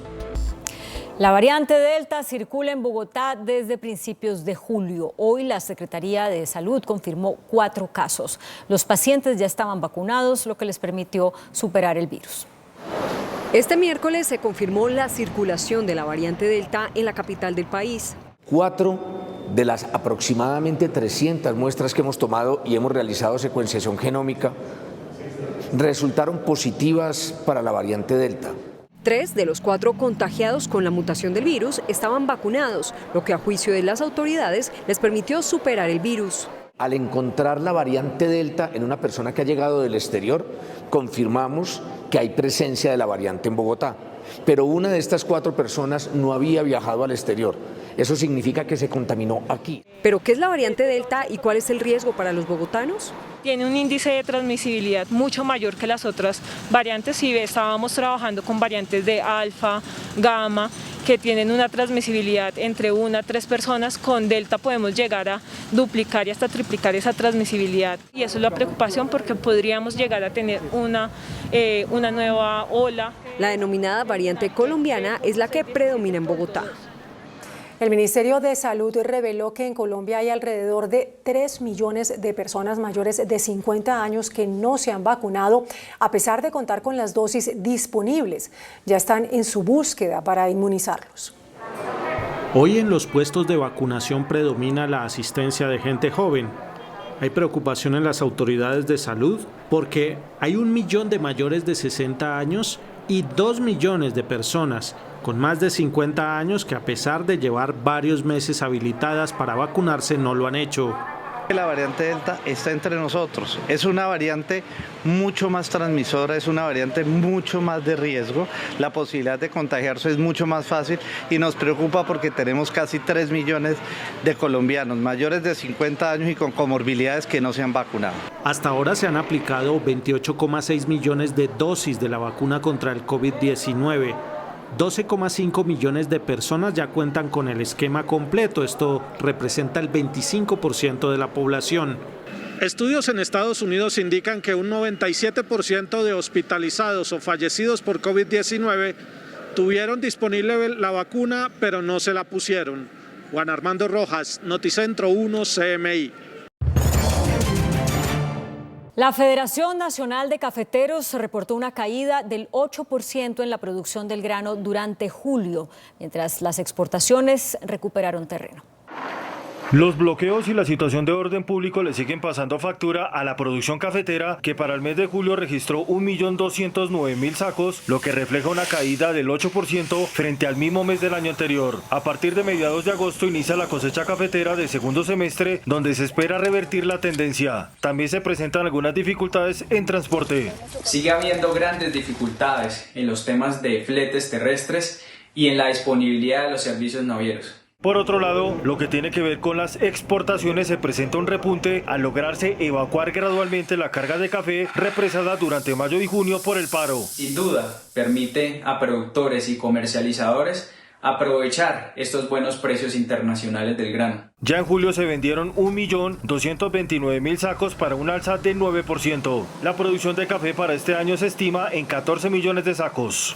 La variante Delta circula en Bogotá desde principios de julio. Hoy la Secretaría de Salud confirmó 4 casos. Los pacientes ya estaban vacunados, lo que les permitió superar el virus. Este miércoles se confirmó la circulación de la variante Delta en la capital del país. 4 de las aproximadamente 300 muestras que hemos tomado y hemos realizado secuenciación genómica resultaron positivas para la variante Delta. 3 de los 4 contagiados con la mutación del virus estaban vacunados, lo que a juicio de las autoridades les permitió superar el virus. Al encontrar la variante Delta en una persona que ha llegado del exterior, confirmamos que hay presencia de la variante en Bogotá. Pero una de estas 4 personas no había viajado al exterior. Eso significa que se contaminó aquí. ¿Pero qué es la variante Delta y cuál es el riesgo para los bogotanos? Tiene un índice de transmisibilidad mucho mayor que las otras variantes. Si estábamos trabajando con variantes de alfa, gamma, que tienen una transmisibilidad entre 1 a 3 personas, con Delta podemos llegar a duplicar y hasta triplicar esa transmisibilidad. Y eso es la preocupación, porque podríamos llegar a tener una nueva ola. La denominada variante colombiana es la que predomina en Bogotá. El Ministerio de Salud reveló que en Colombia hay alrededor de 3 millones de personas mayores de 50 años que no se han vacunado, a pesar de contar con las dosis disponibles. Ya están en su búsqueda para inmunizarlos. Hoy en los puestos de vacunación predomina la asistencia de gente joven. Hay preocupación en las autoridades de salud porque hay 1 millón de mayores de 60 años y 2 millones de personas con más de 50 años que, a pesar de llevar varios meses habilitadas para vacunarse, no lo han hecho. La variante Delta está entre nosotros. Es una variante mucho más transmisora, es una variante mucho más de riesgo. La posibilidad de contagiarse es mucho más fácil y nos preocupa porque tenemos casi 3 millones de colombianos mayores de 50 años y con comorbilidades que no se han vacunado. Hasta ahora se han aplicado 28,6 millones de dosis de la vacuna contra el COVID-19. 12,5 millones de personas ya cuentan con el esquema completo. Esto representa el 25% de la población. Estudios en Estados Unidos indican que un 97% de hospitalizados o fallecidos por COVID-19 tuvieron disponible la vacuna, pero no se la pusieron. Juan Armando Rojas, Noticentro 1 CMI. La Federación Nacional de Cafeteros reportó una caída del 8% en la producción del grano durante julio, mientras las exportaciones recuperaron terreno. Los bloqueos y la situación de orden público le siguen pasando factura a la producción cafetera, que para el mes de julio registró 1.209.000 sacos, lo que refleja una caída del 8% frente al mismo mes del año anterior. A partir de mediados de agosto inicia la cosecha cafetera de segundo semestre, donde se espera revertir la tendencia. También se presentan algunas dificultades en transporte. Sigue habiendo grandes dificultades en los temas de fletes terrestres y en la disponibilidad de los servicios navieros. Por otro lado, lo que tiene que ver con las exportaciones, se presenta un repunte al lograrse evacuar gradualmente la carga de café represada durante mayo y junio por el paro. Sin duda, permite a productores y comercializadores aprovechar estos buenos precios internacionales del grano. Ya en julio se vendieron 1.229.000 sacos para un alza del 9%. La producción de café para este año se estima en 14 millones de sacos.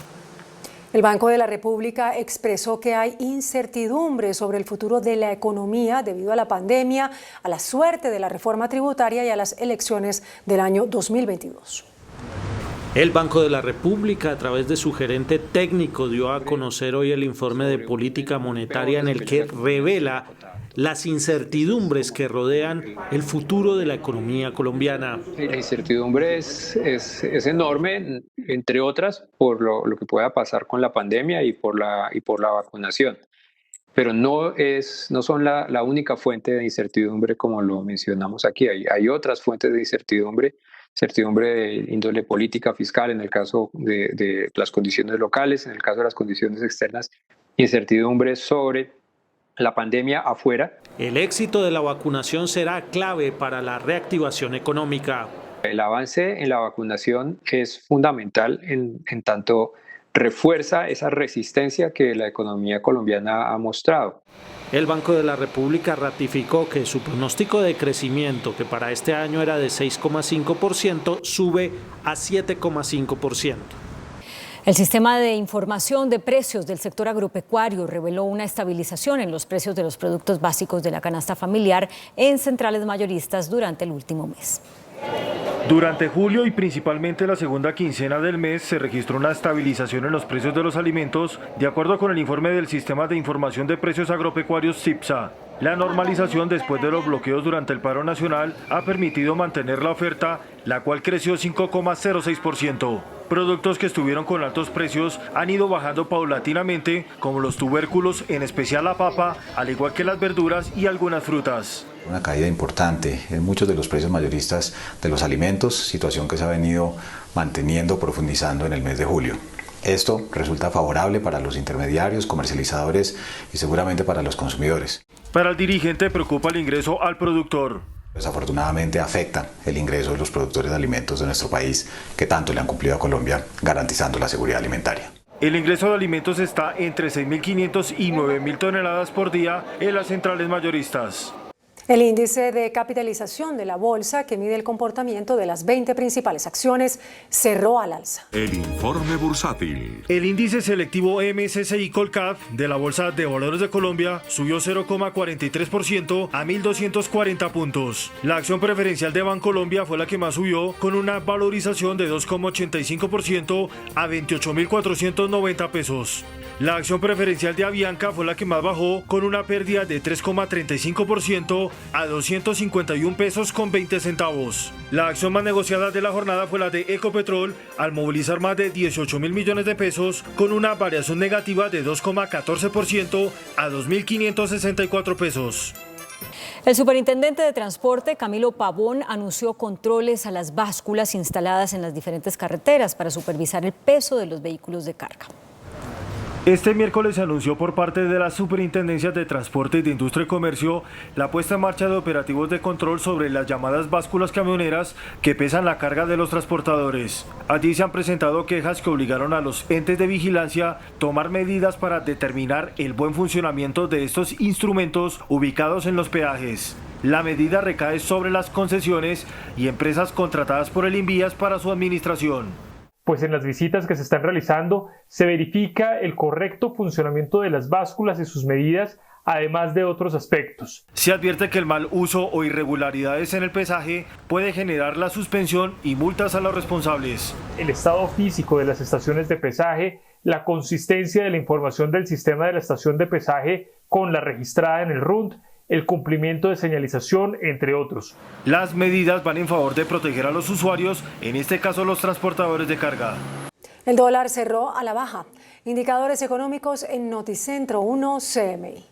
El Banco de la República expresó que hay incertidumbre sobre el futuro de la economía debido a la pandemia, a la suerte de la reforma tributaria y a las elecciones del año 2022. El Banco de la República, a través de su gerente técnico, dio a conocer hoy el informe de política monetaria en el que revela las incertidumbres que rodean el futuro de la economía colombiana. La incertidumbre es enorme, entre otras, por lo que pueda pasar con la pandemia y por la vacunación. Pero no son la única fuente de incertidumbre, como lo mencionamos aquí. Hay otras fuentes de incertidumbre de índole política, fiscal, en el caso de las condiciones locales, en el caso de las condiciones externas, incertidumbre sobre la pandemia afuera. El éxito de la vacunación será clave para la reactivación económica. El avance en la vacunación es fundamental en tanto refuerza esa resistencia que la economía colombiana ha mostrado. El Banco de la República ratificó que su pronóstico de crecimiento, que para este año era de 6,5%, sube a 7,5%. El sistema de información de precios del sector agropecuario reveló una estabilización en los precios de los productos básicos de la canasta familiar en centrales mayoristas durante el último mes. Durante julio y principalmente la segunda quincena del mes se registró una estabilización en los precios de los alimentos, de acuerdo con el informe del Sistema de Información de Precios Agropecuarios SIPSA. La normalización después de los bloqueos durante el paro nacional ha permitido mantener la oferta, la cual creció 5,06%. Productos que estuvieron con altos precios han ido bajando paulatinamente, como los tubérculos, en especial la papa, al igual que las verduras y algunas frutas. Una caída importante en muchos de los precios mayoristas de los alimentos, situación que se ha venido manteniendo, profundizando en el mes de julio. Esto resulta favorable para los intermediarios, comercializadores y seguramente para los consumidores. Para el dirigente preocupa el ingreso al productor. Desafortunadamente afecta el ingreso de los productores de alimentos de nuestro país, que tanto le han cumplido a Colombia garantizando la seguridad alimentaria. El ingreso de alimentos está entre 6.500 y 9.000 toneladas por día en las centrales mayoristas. El índice de capitalización de la bolsa, que mide el comportamiento de las 20 principales acciones, cerró al alza. El informe bursátil. El índice selectivo MSCI Colcap de la Bolsa de Valores de Colombia subió 0,43% a 1.240 puntos. La acción preferencial de Bancolombia fue la que más subió, con una valorización de 2,85% a 28.490 pesos. La acción preferencial de Avianca fue la que más bajó, con una pérdida de 3,35% a 251 pesos con 20 centavos. La acción más negociada de la jornada fue la de Ecopetrol, al movilizar más de 18.000 millones de pesos, con una variación negativa de 2,14% a 2.564 pesos. El superintendente de Transporte, Camilo Pavón, anunció controles a las básculas instaladas en las diferentes carreteras para supervisar el peso de los vehículos de carga. Este miércoles se anunció por parte de la Superintendencia de Transporte y de Industria y Comercio la puesta en marcha de operativos de control sobre las llamadas básculas camioneras que pesan la carga de los transportadores. Allí se han presentado quejas que obligaron a los entes de vigilancia a tomar medidas para determinar el buen funcionamiento de estos instrumentos ubicados en los peajes. La medida recae sobre las concesiones y empresas contratadas por el Invías para su administración. Pues en las visitas que se están realizando se verifica el correcto funcionamiento de las básculas y sus medidas, además de otros aspectos. Se advierte que el mal uso o irregularidades en el pesaje puede generar la suspensión y multas a los responsables. El estado físico de las estaciones de pesaje, la consistencia de la información del sistema de la estación de pesaje con la registrada en el RUNT, el cumplimiento de señalización, entre otros. Las medidas van en favor de proteger a los usuarios, en este caso los transportadores de carga. El dólar cerró a la baja. Indicadores económicos en Noticentro 1 CMI.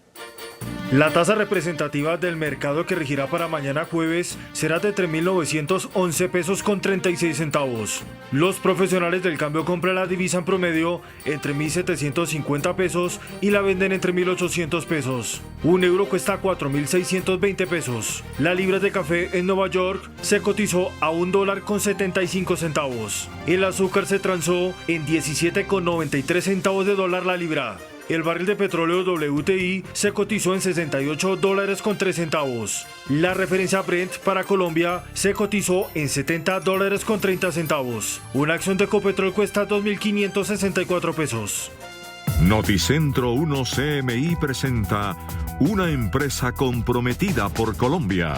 La tasa representativa del mercado que regirá para mañana jueves será de 3.911 pesos con 36 centavos. Los profesionales del cambio compran la divisa en promedio entre 1.750 pesos y la venden entre 1.800 pesos. Un euro cuesta 4.620 pesos. La libra de café en Nueva York se cotizó a $1.75. El azúcar se transó en 17,93 centavos de dólar la libra. El barril de petróleo WTI se cotizó en $68.03. La referencia Brent para Colombia se cotizó en $70.30. Una acción de Ecopetrol cuesta 2.564 pesos. Noticentro 1 CMI presenta una empresa comprometida por Colombia.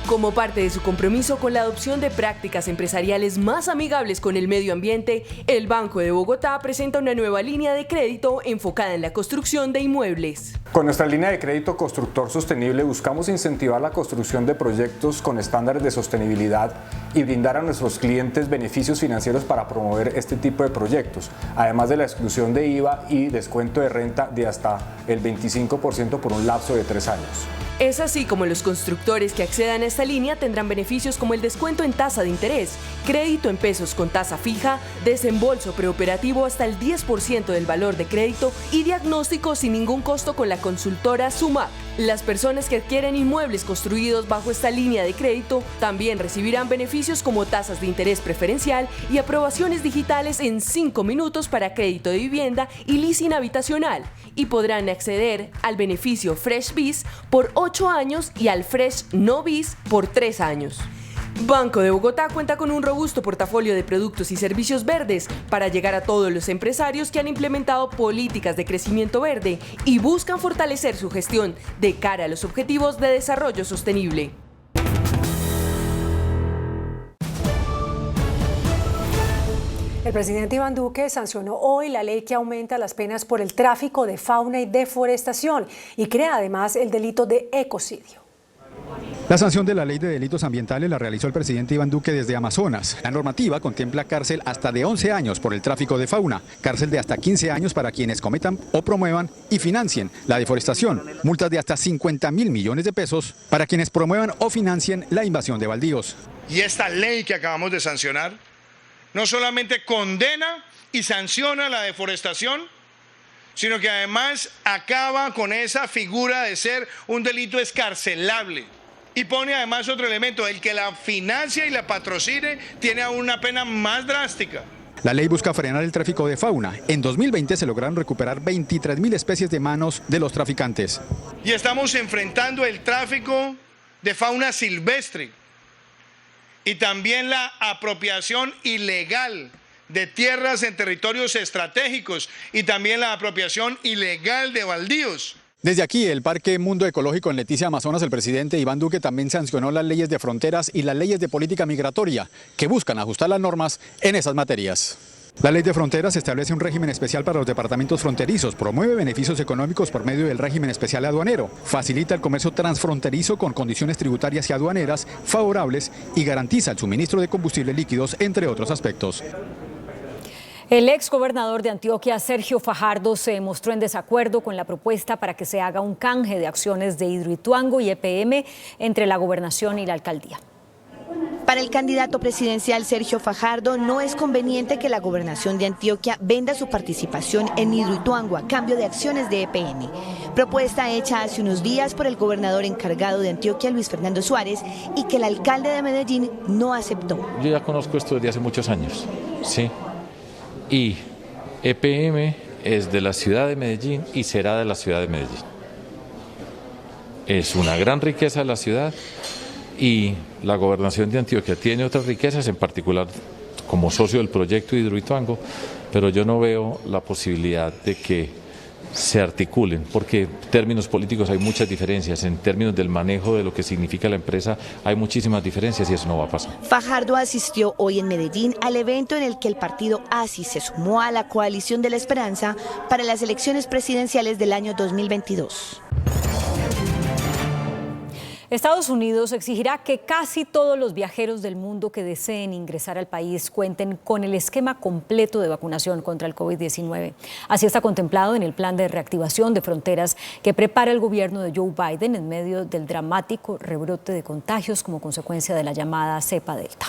Como parte de su compromiso con la adopción de prácticas empresariales más amigables con el medio ambiente, el Banco de Bogotá presenta una nueva línea de crédito enfocada en la construcción de inmuebles. Con nuestra línea de crédito Constructor Sostenible buscamos incentivar la construcción de proyectos con estándares de sostenibilidad y brindar a nuestros clientes beneficios financieros para promover este tipo de proyectos, además de la exclusión de IVA y descuento de renta de hasta el 25% por un lapso de 3 años. Es así como los constructores que accedan a esta línea tendrán beneficios como el descuento en tasa de interés, crédito en pesos con tasa fija, desembolso preoperativo hasta el 10% del valor de crédito y diagnóstico sin ningún costo con la consultora SUMAP. Las personas que adquieren inmuebles construidos bajo esta línea de crédito también recibirán beneficios como tasas de interés preferencial y aprobaciones digitales en 5 minutos para crédito de vivienda y leasing habitacional, y podrán acceder al beneficio Fresh Biz por 8 años y al Fresh No Biz por 3 años. Banco de Bogotá cuenta con un robusto portafolio de productos y servicios verdes para llegar a todos los empresarios que han implementado políticas de crecimiento verde y buscan fortalecer su gestión de cara a los objetivos de desarrollo sostenible. El presidente Iván Duque sancionó hoy la ley que aumenta las penas por el tráfico de fauna y deforestación y crea además el delito de ecocidio. La sanción de la Ley de Delitos Ambientales la realizó el presidente Iván Duque desde Amazonas. La normativa contempla cárcel hasta de 11 años por el tráfico de fauna, cárcel de hasta 15 años para quienes cometan o promuevan y financien la deforestación, multas de hasta 50.000 millones de pesos para quienes promuevan o financien la invasión de baldíos. Y esta ley que acabamos de sancionar no solamente condena y sanciona la deforestación, sino que además acaba con esa figura de ser un delito escarcelable. Y pone además otro elemento, el que la financia y la patrocine tiene aún una pena más drástica. La ley busca frenar el tráfico de fauna. En 2020 se lograron recuperar 23.000 especies de manos de los traficantes. Y estamos enfrentando el tráfico de fauna silvestre y también la apropiación ilegal de tierras en territorios estratégicos y también la apropiación ilegal de baldíos. Desde aquí, el Parque Mundo Ecológico en Leticia, Amazonas, el presidente Iván Duque también sancionó las leyes de fronteras y las leyes de política migratoria que buscan ajustar las normas en esas materias. La ley de fronteras establece un régimen especial para los departamentos fronterizos, promueve beneficios económicos por medio del régimen especial aduanero, facilita el comercio transfronterizo con condiciones tributarias y aduaneras favorables y garantiza el suministro de combustibles líquidos, entre otros aspectos. El exgobernador de Antioquia, Sergio Fajardo, se mostró en desacuerdo con la propuesta para que se haga un canje de acciones de Hidroituango y EPM entre la gobernación y la alcaldía. Para el candidato presidencial Sergio Fajardo, no es conveniente que la gobernación de Antioquia venda su participación en Hidroituango a cambio de acciones de EPM. Propuesta hecha hace unos días por el gobernador encargado de Antioquia, Luis Fernando Suárez, y que el alcalde de Medellín no aceptó. Yo ya conozco esto desde hace muchos años, ¿sí? Y EPM es de la ciudad de Medellín y será de la ciudad de Medellín. Es una gran riqueza de la ciudad y la gobernación de Antioquia tiene otras riquezas, en particular como socio del proyecto Hidroituango, pero yo no veo la posibilidad de que se articulen, porque en términos políticos hay muchas diferencias, en términos del manejo de lo que significa la empresa hay muchísimas diferencias y eso no va a pasar. Fajardo asistió hoy en Medellín al evento en el que el partido ASI se sumó a la coalición de la esperanza para las elecciones presidenciales del año 2022. Estados Unidos exigirá que casi todos los viajeros del mundo que deseen ingresar al país cuenten con el esquema completo de vacunación contra el COVID-19. Así está contemplado en el plan de reactivación de fronteras que prepara el gobierno de Joe Biden en medio del dramático rebrote de contagios como consecuencia de la llamada cepa Delta.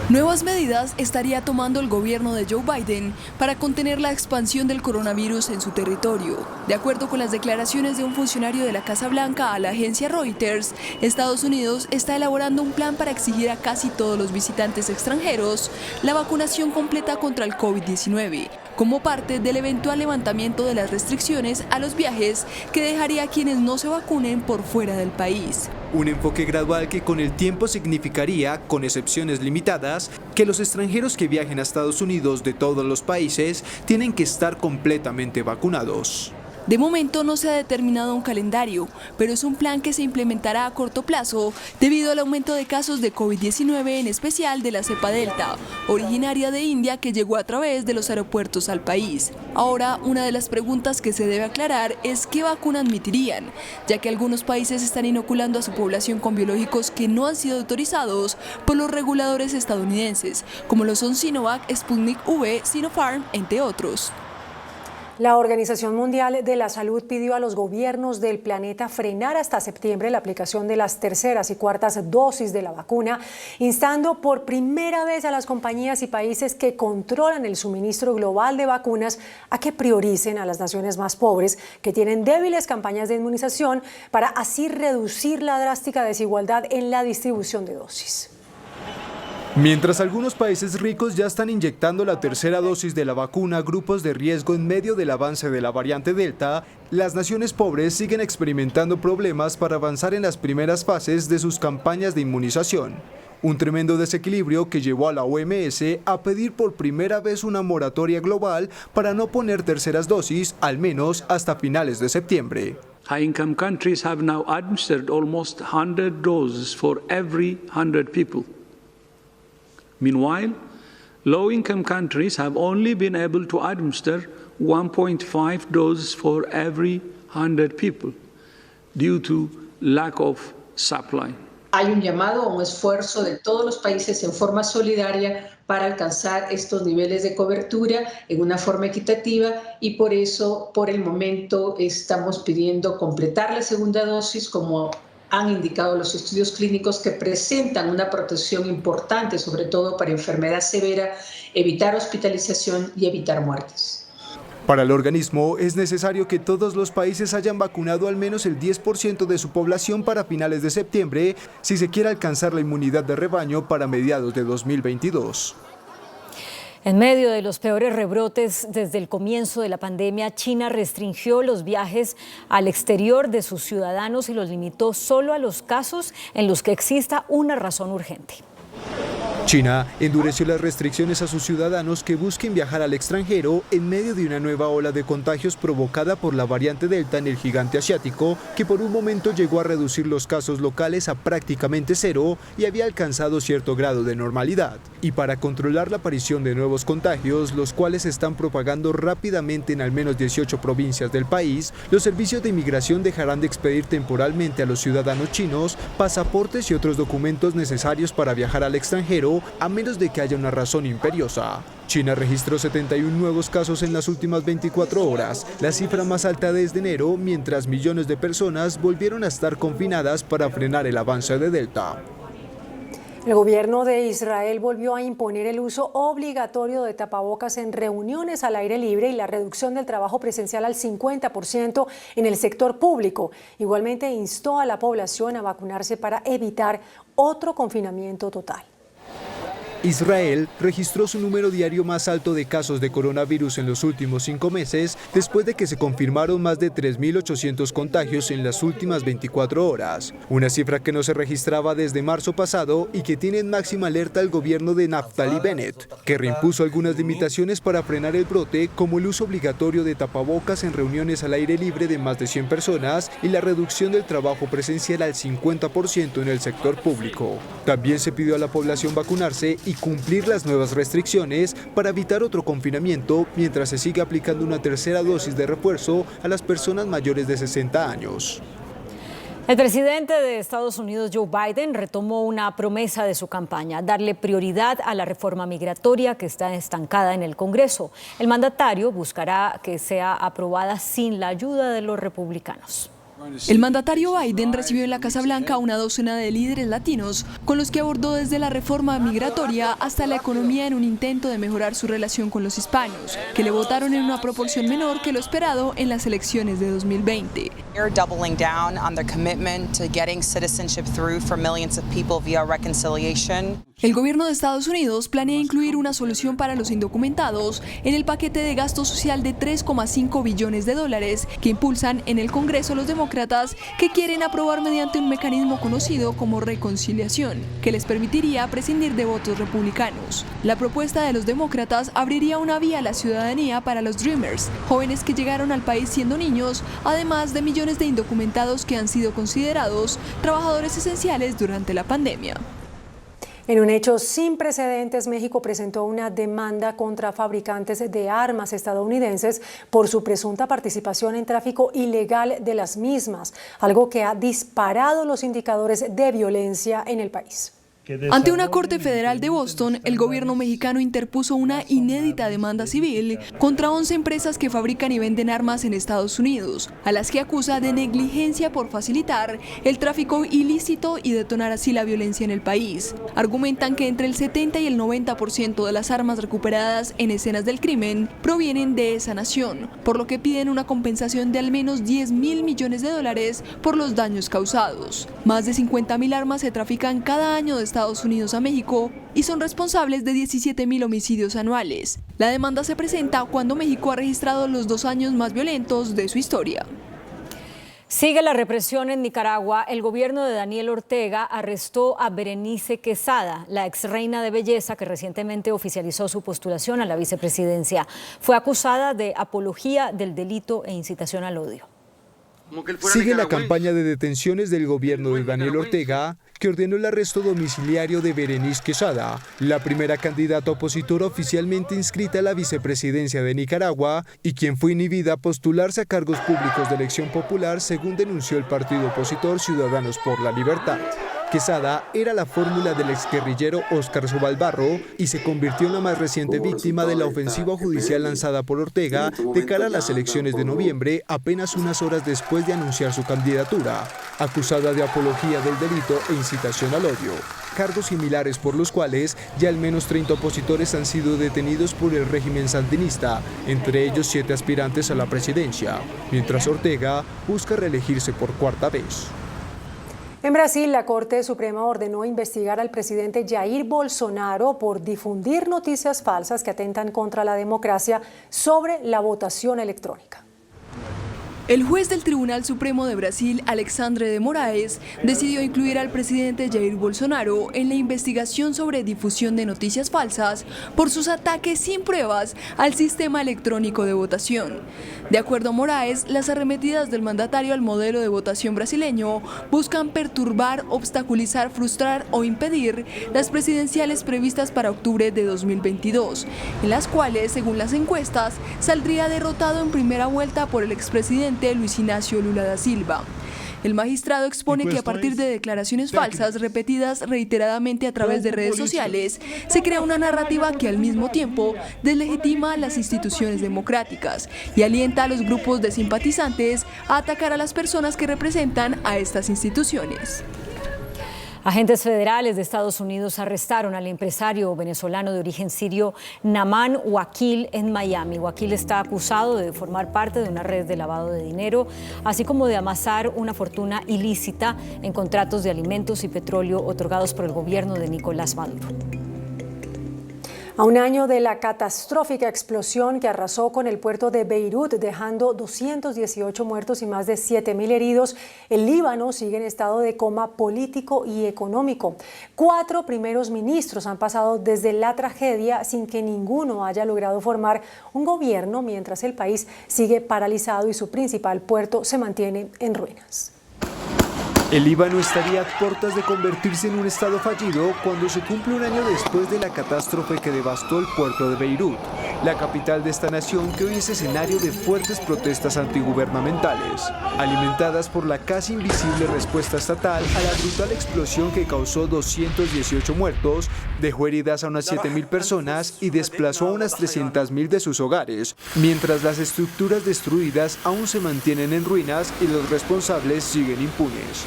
Nuevas medidas estaría tomando el gobierno de Joe Biden para contener la expansión del coronavirus en su territorio. De acuerdo con las declaraciones de un funcionario de la Casa Blanca a la agencia Reuters, Estados Unidos está elaborando un plan para exigir a casi todos los visitantes extranjeros la vacunación completa contra el COVID-19, como parte del eventual levantamiento de las restricciones a los viajes que dejaría a quienes no se vacunen por fuera del país. Un enfoque gradual que con el tiempo significaría, con excepciones limitadas, que los extranjeros que viajen a Estados Unidos de todos los países tienen que estar completamente vacunados. De momento no se ha determinado un calendario, pero es un plan que se implementará a corto plazo debido al aumento de casos de COVID-19, en especial de la cepa Delta, originaria de India que llegó a través de los aeropuertos al país. Ahora, una de las preguntas que se debe aclarar es qué vacuna admitirían, ya que algunos países están inoculando a su población con biológicos que no han sido autorizados por los reguladores estadounidenses, como lo son Sinovac, Sputnik V, Sinopharm, entre otros. La Organización Mundial de la Salud pidió a los gobiernos del planeta frenar hasta septiembre la aplicación de las terceras y cuartas dosis de la vacuna, instando por primera vez a las compañías y países que controlan el suministro global de vacunas a que prioricen a las naciones más pobres que tienen débiles campañas de inmunización para así reducir la drástica desigualdad en la distribución de dosis. Mientras algunos países ricos ya están inyectando la tercera dosis de la vacuna a grupos de riesgo en medio del avance de la variante Delta, las naciones pobres siguen experimentando problemas para avanzar en las primeras fases de sus campañas de inmunización. Un tremendo desequilibrio que llevó a la OMS a pedir por primera vez una moratoria global para no poner terceras dosis, al menos hasta finales de septiembre. High-income countries have now administered almost 100 doses for every 100 people. Meanwhile, low-income countries have only been able to administer 1.5 doses for every 100 people due to lack of supply. Hay un llamado a un esfuerzo de todos los países en forma solidaria para alcanzar estos niveles de cobertura en una forma equitativa y por eso, por el momento, estamos pidiendo completar la segunda dosis como han indicado los estudios clínicos que presentan una protección importante, sobre todo para enfermedad severa, evitar hospitalización y evitar muertes. Para el organismo es necesario que todos los países hayan vacunado al menos el 10% de su población para finales de septiembre si se quiere alcanzar la inmunidad de rebaño para mediados de 2022. En medio de los peores rebrotes desde el comienzo de la pandemia, China restringió los viajes al exterior de sus ciudadanos y los limitó solo a los casos en los que exista una razón urgente. China endureció las restricciones a sus ciudadanos que busquen viajar al extranjero en medio de una nueva ola de contagios provocada por la variante Delta en el gigante asiático, que por un momento llegó a reducir los casos locales a prácticamente cero y había alcanzado cierto grado de normalidad. Y para controlar la aparición de nuevos contagios, los cuales se están propagando rápidamente en al menos 18 provincias del país, los servicios de inmigración dejarán de expedir temporalmente a los ciudadanos chinos pasaportes y otros documentos necesarios para viajar al extranjero, a menos de que haya una razón imperiosa. China registró 71 nuevos casos en las últimas 24 horas, la cifra más alta desde enero, mientras millones de personas volvieron a estar confinadas para frenar el avance de Delta. El gobierno de Israel volvió a imponer el uso obligatorio de tapabocas en reuniones al aire libre y la reducción del trabajo presencial al 50% en el sector público. Igualmente instó a la población a vacunarse para evitar otro confinamiento total. Israel registró su número diario más alto de casos de coronavirus en los últimos 5 meses, después de que se confirmaron más de 3.800 contagios en las últimas 24 horas, una cifra que no se registraba desde marzo pasado y que tiene en máxima alerta al gobierno de Naftali Bennett, que reimpuso algunas limitaciones para frenar el brote, como el uso obligatorio de tapabocas en reuniones al aire libre de más de 100 personas y la reducción del trabajo presencial al 50% en el sector público. También se pidió a la población vacunarse y cumplir las nuevas restricciones para evitar otro confinamiento, mientras se sigue aplicando una tercera dosis de refuerzo a las personas mayores de 60 años. El presidente de Estados Unidos, Joe Biden, retomó una promesa de su campaña: darle prioridad a la reforma migratoria que está estancada en el Congreso. El mandatario buscará que sea aprobada sin la ayuda de los republicanos. El mandatario Biden recibió en la Casa Blanca una docena de líderes latinos con los que abordó desde la reforma migratoria hasta la economía en un intento de mejorar su relación con los hispanos, que le votaron en una proporción menor que lo esperado en las elecciones de 2020. Doubling down on their commitment to getting citizenship through for millions of people via reconciliation. El gobierno de Estados Unidos planea incluir una solución para los indocumentados en el paquete de gasto social de $3,5 billones que impulsan en el Congreso los demócratas, que quieren aprobar mediante un mecanismo conocido como reconciliación, que les permitiría prescindir de votos republicanos. La propuesta de los demócratas abriría una vía a la ciudadanía para los Dreamers, jóvenes que llegaron al país siendo niños, además de millones de indocumentados que han sido considerados trabajadores esenciales durante la pandemia. En un hecho sin precedentes, México presentó una demanda contra fabricantes de armas estadounidenses por su presunta participación en tráfico ilegal de las mismas, algo que ha disparado los indicadores de violencia en el país. Ante una corte federal de Boston, el gobierno mexicano interpuso una inédita demanda civil contra 11 empresas que fabrican y venden armas en Estados Unidos, a las que acusa de negligencia por facilitar el tráfico ilícito y detonar así la violencia en el país. Argumentan que entre el 70 y el 90% de las armas recuperadas en escenas del crimen provienen de esa nación, por lo que piden una compensación de al menos $10.000 millones por los daños causados. Más de 50.000 armas se trafican cada año de Estados Unidos a México y son responsables de 17.000 homicidios anuales. La demanda se presenta cuando México ha registrado los 2 años más violentos de su historia. Sigue la represión en Nicaragua. El gobierno de Daniel Ortega arrestó a Berenice Quesada, la ex reina de belleza que recientemente oficializó su postulación a la vicepresidencia. Fue acusada de apología del delito e incitación al odio. Sigue la campaña de detenciones del gobierno de Daniel Ortega, que ordenó el arresto domiciliario de Berenice Quesada, la primera candidata opositora oficialmente inscrita a la vicepresidencia de Nicaragua y quien fue inhibida a postularse a cargos públicos de elección popular, según denunció el partido opositor Ciudadanos por la Libertad. Quesada era la fórmula del exguerrillero Óscar Sobalbarro y se convirtió en la más reciente víctima de la ofensiva judicial lanzada por Ortega de cara a las elecciones de noviembre, apenas unas horas después de anunciar su candidatura, acusada de apología del delito e incitación al odio, cargos similares por los cuales ya al menos 30 opositores han sido detenidos por el régimen sandinista, entre ellos 7 aspirantes a la presidencia, mientras Ortega busca reelegirse por 4ª vez. En Brasil, la Corte Suprema ordenó investigar al presidente Jair Bolsonaro por difundir noticias falsas que atentan contra la democracia sobre la votación electrónica. El juez del Tribunal Supremo de Brasil, Alexandre de Moraes, decidió incluir al presidente Jair Bolsonaro en la investigación sobre difusión de noticias falsas por sus ataques sin pruebas al sistema electrónico de votación. De acuerdo a Moraes, las arremetidas del mandatario al modelo de votación brasileño buscan perturbar, obstaculizar, frustrar o impedir las presidenciales previstas para octubre de 2022, en las cuales, según las encuestas, saldría derrotado en primera vuelta por el expresidente Luis Ignacio Lula da Silva. El magistrado expone que a partir de declaraciones falsas repetidas reiteradamente a través de redes sociales, se crea una narrativa que al mismo tiempo deslegitima las instituciones democráticas y alienta a los grupos de simpatizantes a atacar a las personas que representan a estas instituciones. Agentes federales de Estados Unidos arrestaron al empresario venezolano de origen sirio Naman Wakil en Miami. Wakil está acusado de formar parte de una red de lavado de dinero, así como de amasar una fortuna ilícita en contratos de alimentos y petróleo otorgados por el gobierno de Nicolás Maduro. A un año de la catastrófica explosión que arrasó con el puerto de Beirut, dejando 218 muertos y más de 7.000 heridos, el Líbano sigue en estado de coma político y económico. 4 primeros ministros han pasado desde la tragedia sin que ninguno haya logrado formar un gobierno, mientras el país sigue paralizado y su principal puerto se mantiene en ruinas. El Líbano estaría a puertas de convertirse en un estado fallido cuando se cumple un año después de la catástrofe que devastó el puerto de Beirut, la capital de esta nación que hoy es escenario de fuertes protestas antigubernamentales, alimentadas por la casi invisible respuesta estatal a la brutal explosión que causó 218 muertos, dejó heridas a unas 7.000 personas y desplazó a unas 300.000 de sus hogares, mientras las estructuras destruidas aún se mantienen en ruinas y los responsables siguen impunes.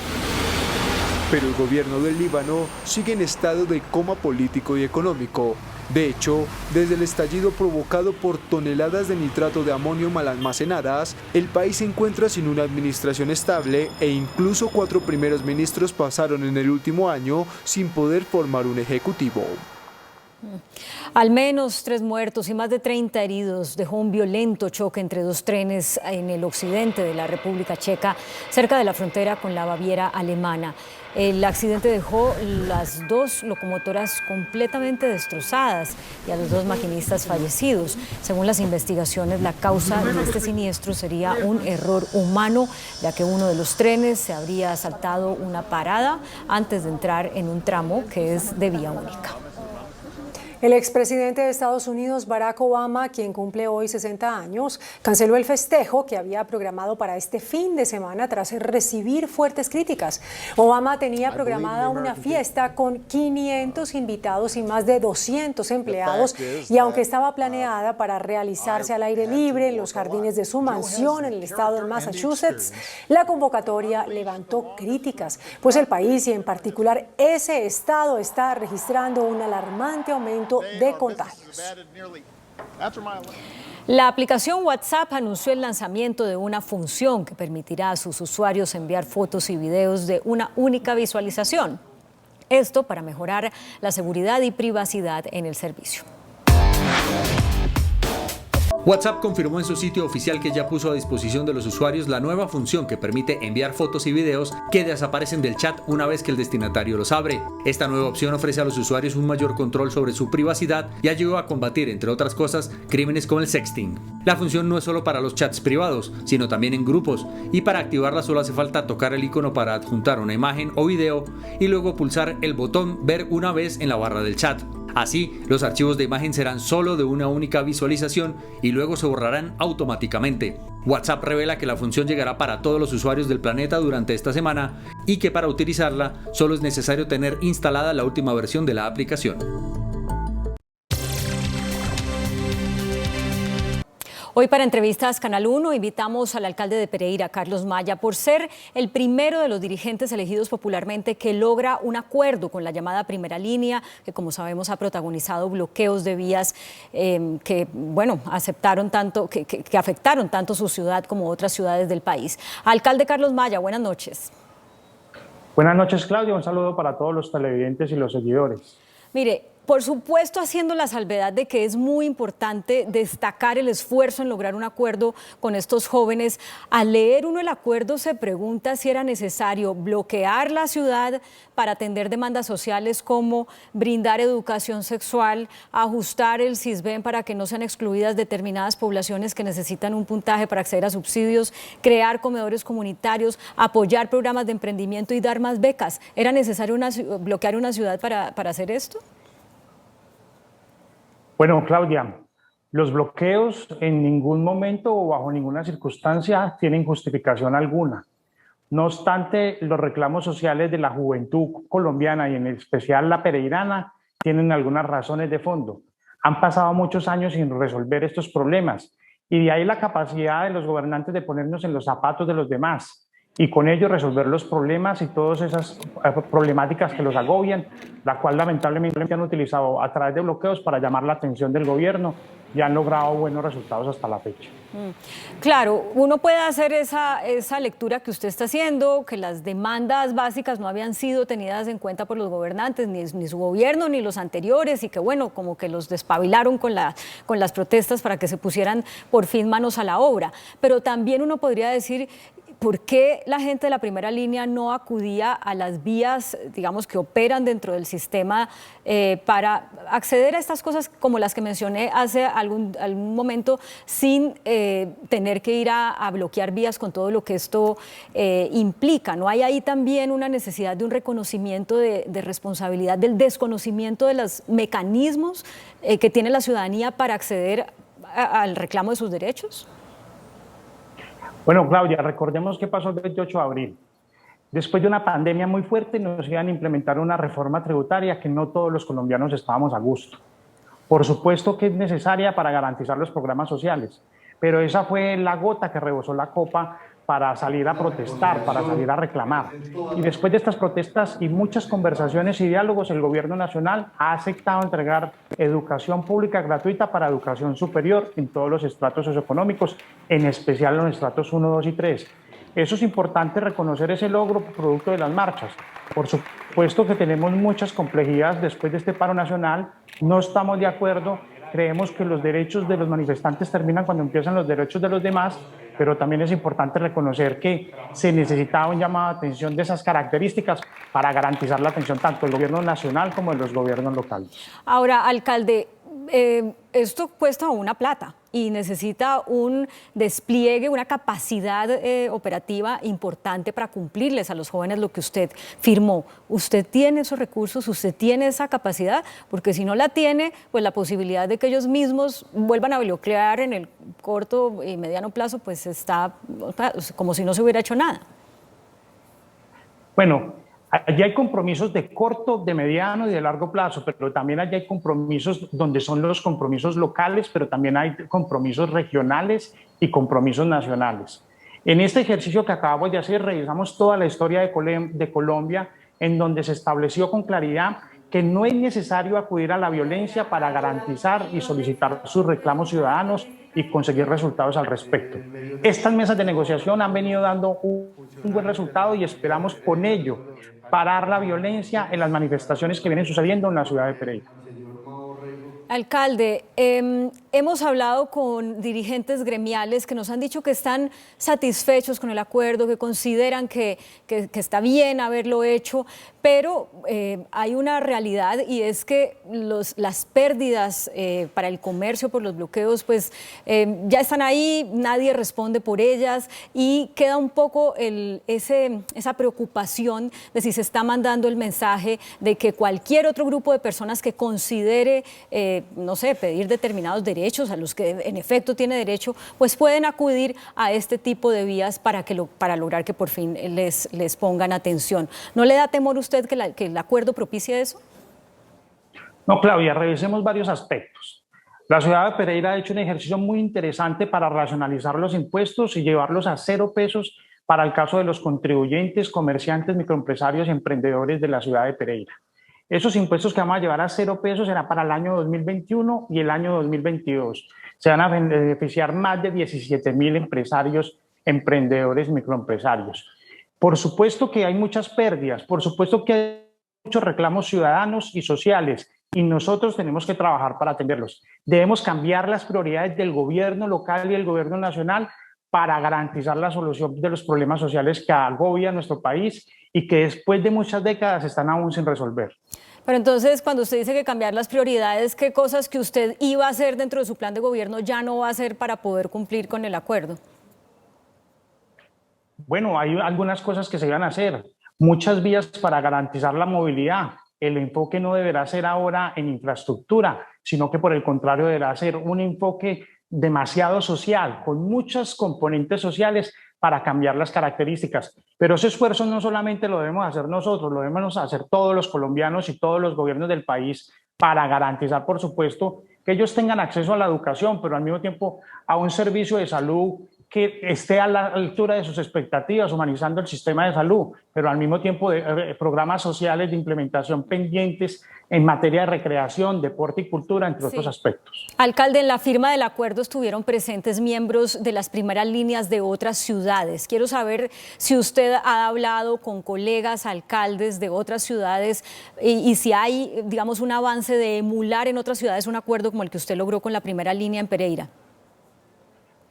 Pero el gobierno del Líbano sigue en estado de coma político y económico. De hecho, desde el estallido provocado por toneladas de nitrato de amonio mal almacenadas, el país se encuentra sin una administración estable e incluso 4 primeros ministros pasaron en el último año sin poder formar un ejecutivo. Al menos 3 muertos y más de 30 heridos dejó un violento choque entre 2 trenes en el occidente de la República Checa, cerca de la frontera con la Baviera alemana. El accidente dejó las 2 locomotoras completamente destrozadas y a los 2 maquinistas fallecidos. Según las investigaciones, la causa de este siniestro sería un error humano, ya que uno de los trenes se habría saltado una parada antes de entrar en un tramo que es de vía única. El expresidente de Estados Unidos, Barack Obama, quien cumple hoy 60 años, canceló el festejo que había programado para este fin de semana tras recibir fuertes críticas. Obama tenía programada una fiesta con 500 invitados y más de 200 empleados, y aunque estaba planeada para realizarse al aire libre en los jardines de su mansión en el estado de Massachusetts, la convocatoria levantó críticas, pues el país y en particular ese estado está registrando un alarmante aumento de contagios. La aplicación WhatsApp anunció el lanzamiento de una función que permitirá a sus usuarios enviar fotos y videos de una única visualización. Esto para mejorar la seguridad y privacidad en el servicio. WhatsApp confirmó en su sitio oficial que ya puso a disposición de los usuarios la nueva función que permite enviar fotos y videos que desaparecen del chat una vez que el destinatario los abre. Esta nueva opción ofrece a los usuarios un mayor control sobre su privacidad y ayuda a combatir, entre otras cosas, crímenes como el sexting. La función no es solo para los chats privados, sino también en grupos, y para activarla solo hace falta tocar el icono para adjuntar una imagen o video y luego pulsar el botón Ver una vez en la barra del chat. Así, los archivos de imagen serán solo de una única visualización y luego se borrarán automáticamente. WhatsApp revela que la función llegará para todos los usuarios del planeta durante esta semana y que para utilizarla solo es necesario tener instalada la última versión de la aplicación. Hoy para Entrevistas Canal 1 invitamos al alcalde de Pereira, Carlos Maya, por ser el primero de los dirigentes elegidos popularmente que logra un acuerdo con la llamada Primera Línea, que como sabemos ha protagonizado bloqueos de vías que afectaron tanto su ciudad como otras ciudades del país. Alcalde Carlos Maya, buenas noches. Buenas noches, Claudia. Un saludo para todos los televidentes y los seguidores. Mire, por supuesto haciendo la salvedad de que es muy importante destacar el esfuerzo en lograr un acuerdo con estos jóvenes, al leer uno el acuerdo se pregunta si era necesario bloquear la ciudad para atender demandas sociales como brindar educación sexual, ajustar el Sisbén para que no sean excluidas determinadas poblaciones que necesitan un puntaje para acceder a subsidios, crear comedores comunitarios, apoyar programas de emprendimiento y dar más becas. ¿Era necesario bloquear una ciudad para hacer esto? Bueno, Claudia, los bloqueos en ningún momento o bajo ninguna circunstancia tienen justificación alguna. No obstante, los reclamos sociales de la juventud colombiana y en especial la pereirana tienen algunas razones de fondo. Han pasado muchos años sin resolver estos problemas y de ahí la capacidad de los gobernantes de ponernos en los zapatos de los demás y con ello resolver los problemas y todas esas problemáticas que los agobian, la cual lamentablemente han utilizado a través de bloqueos para llamar la atención del gobierno y han logrado buenos resultados hasta la fecha. Claro, uno puede hacer esa lectura que usted está haciendo, que las demandas básicas no habían sido tenidas en cuenta por los gobernantes, ni su gobierno, ni los anteriores, y que bueno, como que los despabilaron con las protestas para que se pusieran por fin manos a la obra. Pero también uno podría decir, ¿por qué la gente de la primera línea no acudía a las vías, digamos, que operan dentro del sistema para acceder a estas cosas como las que mencioné hace algún momento sin tener que ir a bloquear vías con todo lo que esto implica? ¿No hay ahí también una necesidad de un reconocimiento de responsabilidad, del desconocimiento de los mecanismos que tiene la ciudadanía para acceder al reclamo de sus derechos? Bueno, Claudia, recordemos qué pasó el 28 de abril. Después de una pandemia muy fuerte nos iban a implementar una reforma tributaria que no todos los colombianos estábamos a gusto. Por supuesto que es necesaria para garantizar los programas sociales, pero esa fue la gota que rebosó la copa para salir a protestar, para salir a reclamar. Y después de estas protestas y muchas conversaciones y diálogos, el gobierno nacional ha aceptado entregar educación pública gratuita para educación superior en todos los estratos socioeconómicos, en especial en los estratos 1, 2 y 3. Eso es importante reconocer ese logro producto de las marchas. Por supuesto que tenemos muchas complejidades después de este paro nacional, no estamos de acuerdo, creemos que los derechos de los manifestantes terminan cuando empiezan los derechos de los demás, pero también es importante reconocer que se necesitaba un llamado de atención de esas características para garantizar la atención tanto del gobierno nacional como de los gobiernos locales. Ahora, alcalde, esto cuesta una plata y necesita un despliegue, una capacidad operativa importante para cumplirles a los jóvenes lo que usted firmó. ¿Usted tiene esos recursos? ¿Usted tiene esa capacidad? Porque si no la tiene, pues la posibilidad de que ellos mismos vuelvan a bloquear en el corto y mediano plazo, pues está como si no se hubiera hecho nada. Bueno, allí hay compromisos de corto, de mediano y de largo plazo, pero también allí hay compromisos donde son los compromisos locales, pero también hay compromisos regionales y compromisos nacionales. En este ejercicio que acabamos de hacer, revisamos toda la historia de Colombia, en donde se estableció con claridad que no es necesario acudir a la violencia para garantizar y solicitar sus reclamos ciudadanos y conseguir resultados al respecto. Estas mesas de negociación han venido dando un buen resultado y esperamos con ello parar la violencia en las manifestaciones que vienen sucediendo en la ciudad de Pereira. Alcalde, hemos hablado con dirigentes gremiales que nos han dicho que están satisfechos con el acuerdo, que consideran que está bien haberlo hecho, pero hay una realidad y es que las pérdidas para el comercio por los bloqueos pues ya están ahí, nadie responde por ellas y queda un poco esa preocupación de si se está mandando el mensaje de que cualquier otro grupo de personas que considere no sé, pedir determinados derechos a los que en efecto tiene derecho, pues pueden acudir a este tipo de vías para lograr que por fin les pongan atención. ¿No le da temor a usted que el acuerdo propicie eso? No, Claudia, revisemos varios aspectos. La ciudad de Pereira ha hecho un ejercicio muy interesante para racionalizar los impuestos y llevarlos a 0 pesos para el caso de los contribuyentes, comerciantes, microempresarios y emprendedores de la ciudad de Pereira. Esos impuestos que vamos a llevar a 0 pesos serán para el año 2021 y el año 2022. Se van a beneficiar más de 17.000 empresarios, emprendedores, microempresarios. Por supuesto que hay muchas pérdidas, por supuesto que hay muchos reclamos ciudadanos y sociales y nosotros tenemos que trabajar para atenderlos. Debemos cambiar las prioridades del gobierno local y el gobierno nacional para garantizar la solución de los problemas sociales que agobian nuestro país y que después de muchas décadas están aún sin resolver. Pero entonces, cuando usted dice que cambiar las prioridades, ¿qué cosas que usted iba a hacer dentro de su plan de gobierno ya no va a hacer para poder cumplir con el acuerdo? Bueno, hay algunas cosas que se van a hacer, muchas vías para garantizar la movilidad. El enfoque no deberá ser ahora en infraestructura, sino que por el contrario deberá ser un enfoque demasiado social, con muchos componentes sociales para cambiar las características. Pero ese esfuerzo no solamente lo debemos hacer nosotros, lo debemos hacer todos los colombianos y todos los gobiernos del país para garantizar, por supuesto, que ellos tengan acceso a la educación, pero al mismo tiempo a un servicio de salud que esté a la altura de sus expectativas, humanizando el sistema de salud, pero al mismo tiempo de programas sociales de implementación pendientes en materia de recreación, deporte y cultura, entre otros aspectos. Alcalde, en la firma del acuerdo estuvieron presentes miembros de las primeras líneas de otras ciudades. Quiero saber si usted ha hablado con colegas alcaldes de otras ciudades y si hay, digamos, un avance de emular en otras ciudades un acuerdo como el que usted logró con la primera línea en Pereira.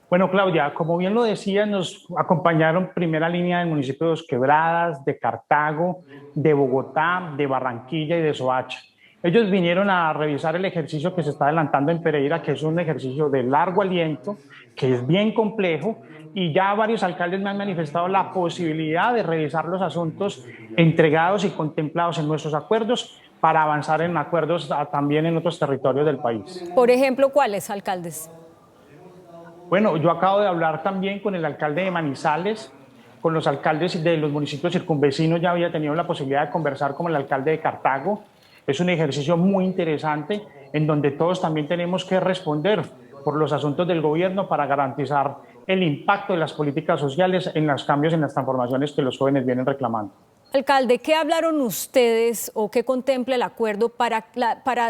Bueno, Claudia, como bien lo decía, nos acompañaron primera línea del municipio de Dos Quebradas, de Cartago, de Bogotá, de Barranquilla y de Soacha. Ellos vinieron a revisar el ejercicio que se está adelantando en Pereira, que es un ejercicio de largo aliento, que es bien complejo, y ya varios alcaldes me han manifestado la posibilidad de revisar los asuntos entregados y contemplados en nuestros acuerdos para avanzar en acuerdos también en otros territorios del país. Por ejemplo, ¿cuáles, alcaldes? Bueno, yo acabo de hablar también con el alcalde de Manizales, con los alcaldes de los municipios circunvecinos, ya había tenido la posibilidad de conversar con el alcalde de Cartago. Es un ejercicio muy interesante en donde todos también tenemos que responder por los asuntos del gobierno para garantizar el impacto de las políticas sociales en los cambios, en las transformaciones que los jóvenes vienen reclamando. Alcalde, ¿qué hablaron ustedes o qué contempla el acuerdo para,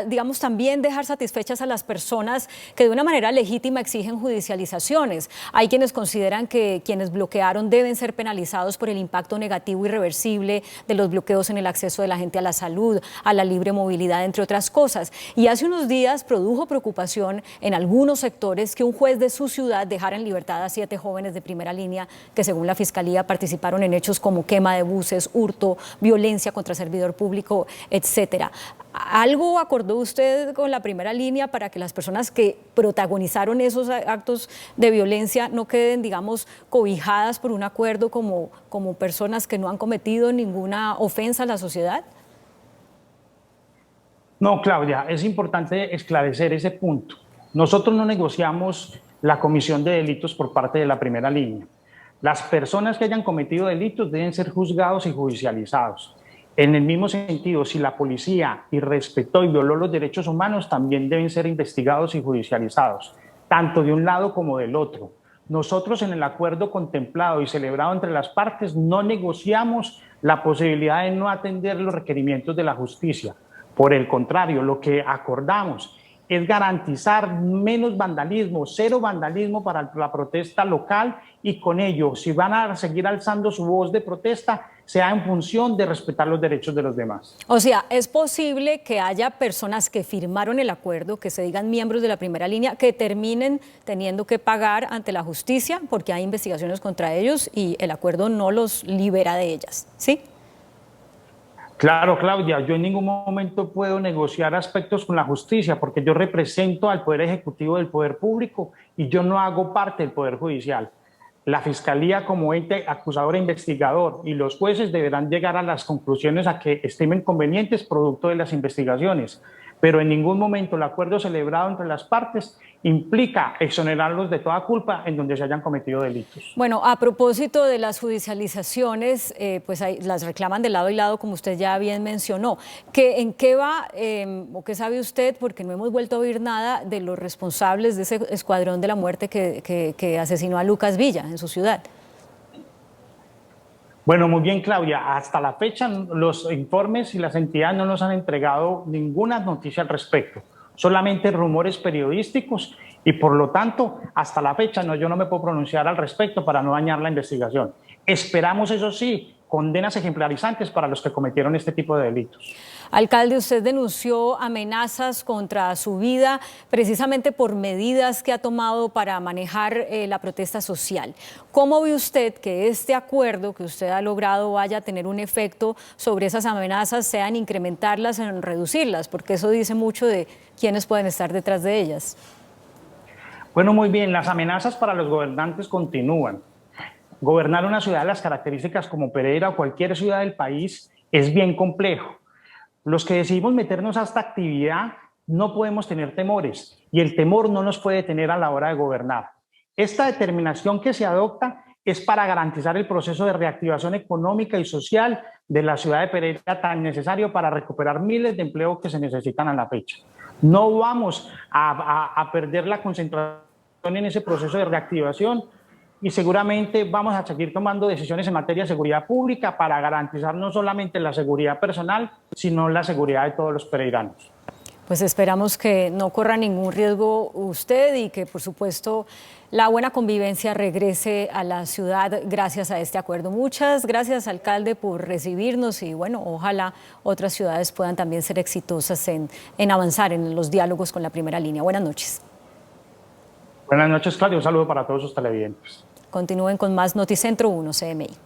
digamos, también dejar satisfechas a las personas que de una manera legítima exigen judicializaciones? Hay quienes consideran que quienes bloquearon deben ser penalizados por el impacto negativo irreversible de los bloqueos en el acceso de la gente a la salud, a la libre movilidad, entre otras cosas. Y hace unos días produjo preocupación en algunos sectores que un juez de su ciudad dejara en libertad a 7 jóvenes de primera línea que, según la Fiscalía, participaron en hechos como quema de buses, hurto, violencia contra servidor público, etcétera. ¿Algo acordó usted con la primera línea para que las personas que protagonizaron esos actos de violencia no queden, digamos, cobijadas por un acuerdo como personas que no han cometido ninguna ofensa a la sociedad? No, Claudia, es importante esclarecer ese punto. Nosotros no negociamos la comisión de delitos por parte de la primera línea. Las personas que hayan cometido delitos deben ser juzgados y judicializados. En el mismo sentido, si la policía irrespetó y violó los derechos humanos, también deben ser investigados y judicializados, tanto de un lado como del otro. Nosotros, en el acuerdo contemplado y celebrado entre las partes, no negociamos la posibilidad de no atender los requerimientos de la justicia. Por el contrario, lo que acordamos es garantizar menos vandalismo, cero vandalismo para la protesta local, y con ello, si van a seguir alzando su voz de protesta, sea en función de respetar los derechos de los demás. O sea, ¿es posible que haya personas que firmaron el acuerdo, que se digan miembros de la primera línea, que terminen teniendo que pagar ante la justicia porque hay investigaciones contra ellos y el acuerdo no los libera de ellas? ¿Sí? Claro, Claudia, yo en ningún momento puedo negociar aspectos con la justicia porque yo represento al Poder Ejecutivo del Poder Público y yo no hago parte del Poder Judicial. La Fiscalía como ente acusador e investigador y los jueces deberán llegar a las conclusiones a que estimen convenientes producto de las investigaciones, pero en ningún momento el acuerdo celebrado entre las partes implica exonerarlos de toda culpa en donde se hayan cometido delitos. Bueno, a propósito de las judicializaciones, pues las reclaman de lado y lado, como usted ya bien mencionó. ¿En qué va o qué sabe usted? Porque no hemos vuelto a oír nada de los responsables de ese escuadrón de la muerte que asesinó a Lucas Villa en su ciudad. Bueno, muy bien, Claudia. Hasta la fecha los informes y las entidades no nos han entregado ninguna noticia al respecto, solamente rumores periodísticos y por lo tanto hasta la fecha yo no me puedo pronunciar al respecto para no dañar la investigación. Esperamos, eso sí, condenas ejemplarizantes para los que cometieron este tipo de delitos. Alcalde, usted denunció amenazas contra su vida precisamente por medidas que ha tomado para manejar la protesta social. ¿Cómo ve usted que este acuerdo que usted ha logrado vaya a tener un efecto sobre esas amenazas, sea en incrementarlas o en reducirlas? Porque eso dice mucho de quiénes pueden estar detrás de ellas. Bueno, muy bien, las amenazas para los gobernantes continúan. Gobernar una ciudad de las características como Pereira o cualquier ciudad del país es bien complejo. Los que decidimos meternos a esta actividad no podemos tener temores y el temor no nos puede detener a la hora de gobernar. Esta determinación que se adopta es para garantizar el proceso de reactivación económica y social de la ciudad de Pereira tan necesario para recuperar miles de empleos que se necesitan a la fecha. No vamos a perder la concentración en ese proceso de reactivación y seguramente vamos a seguir tomando decisiones en materia de seguridad pública para garantizar no solamente la seguridad personal, sino la seguridad de todos los pereiranos. Pues esperamos que no corra ningún riesgo usted y que, por supuesto, la buena convivencia regrese a la ciudad gracias a este acuerdo. Muchas gracias, alcalde, por recibirnos y, bueno, ojalá otras ciudades puedan también ser exitosas en avanzar en los diálogos con la primera línea. Buenas noches. Buenas noches, Claudia. Un saludo para todos sus televidentes. Continúen con más Noticentro 1 CMI.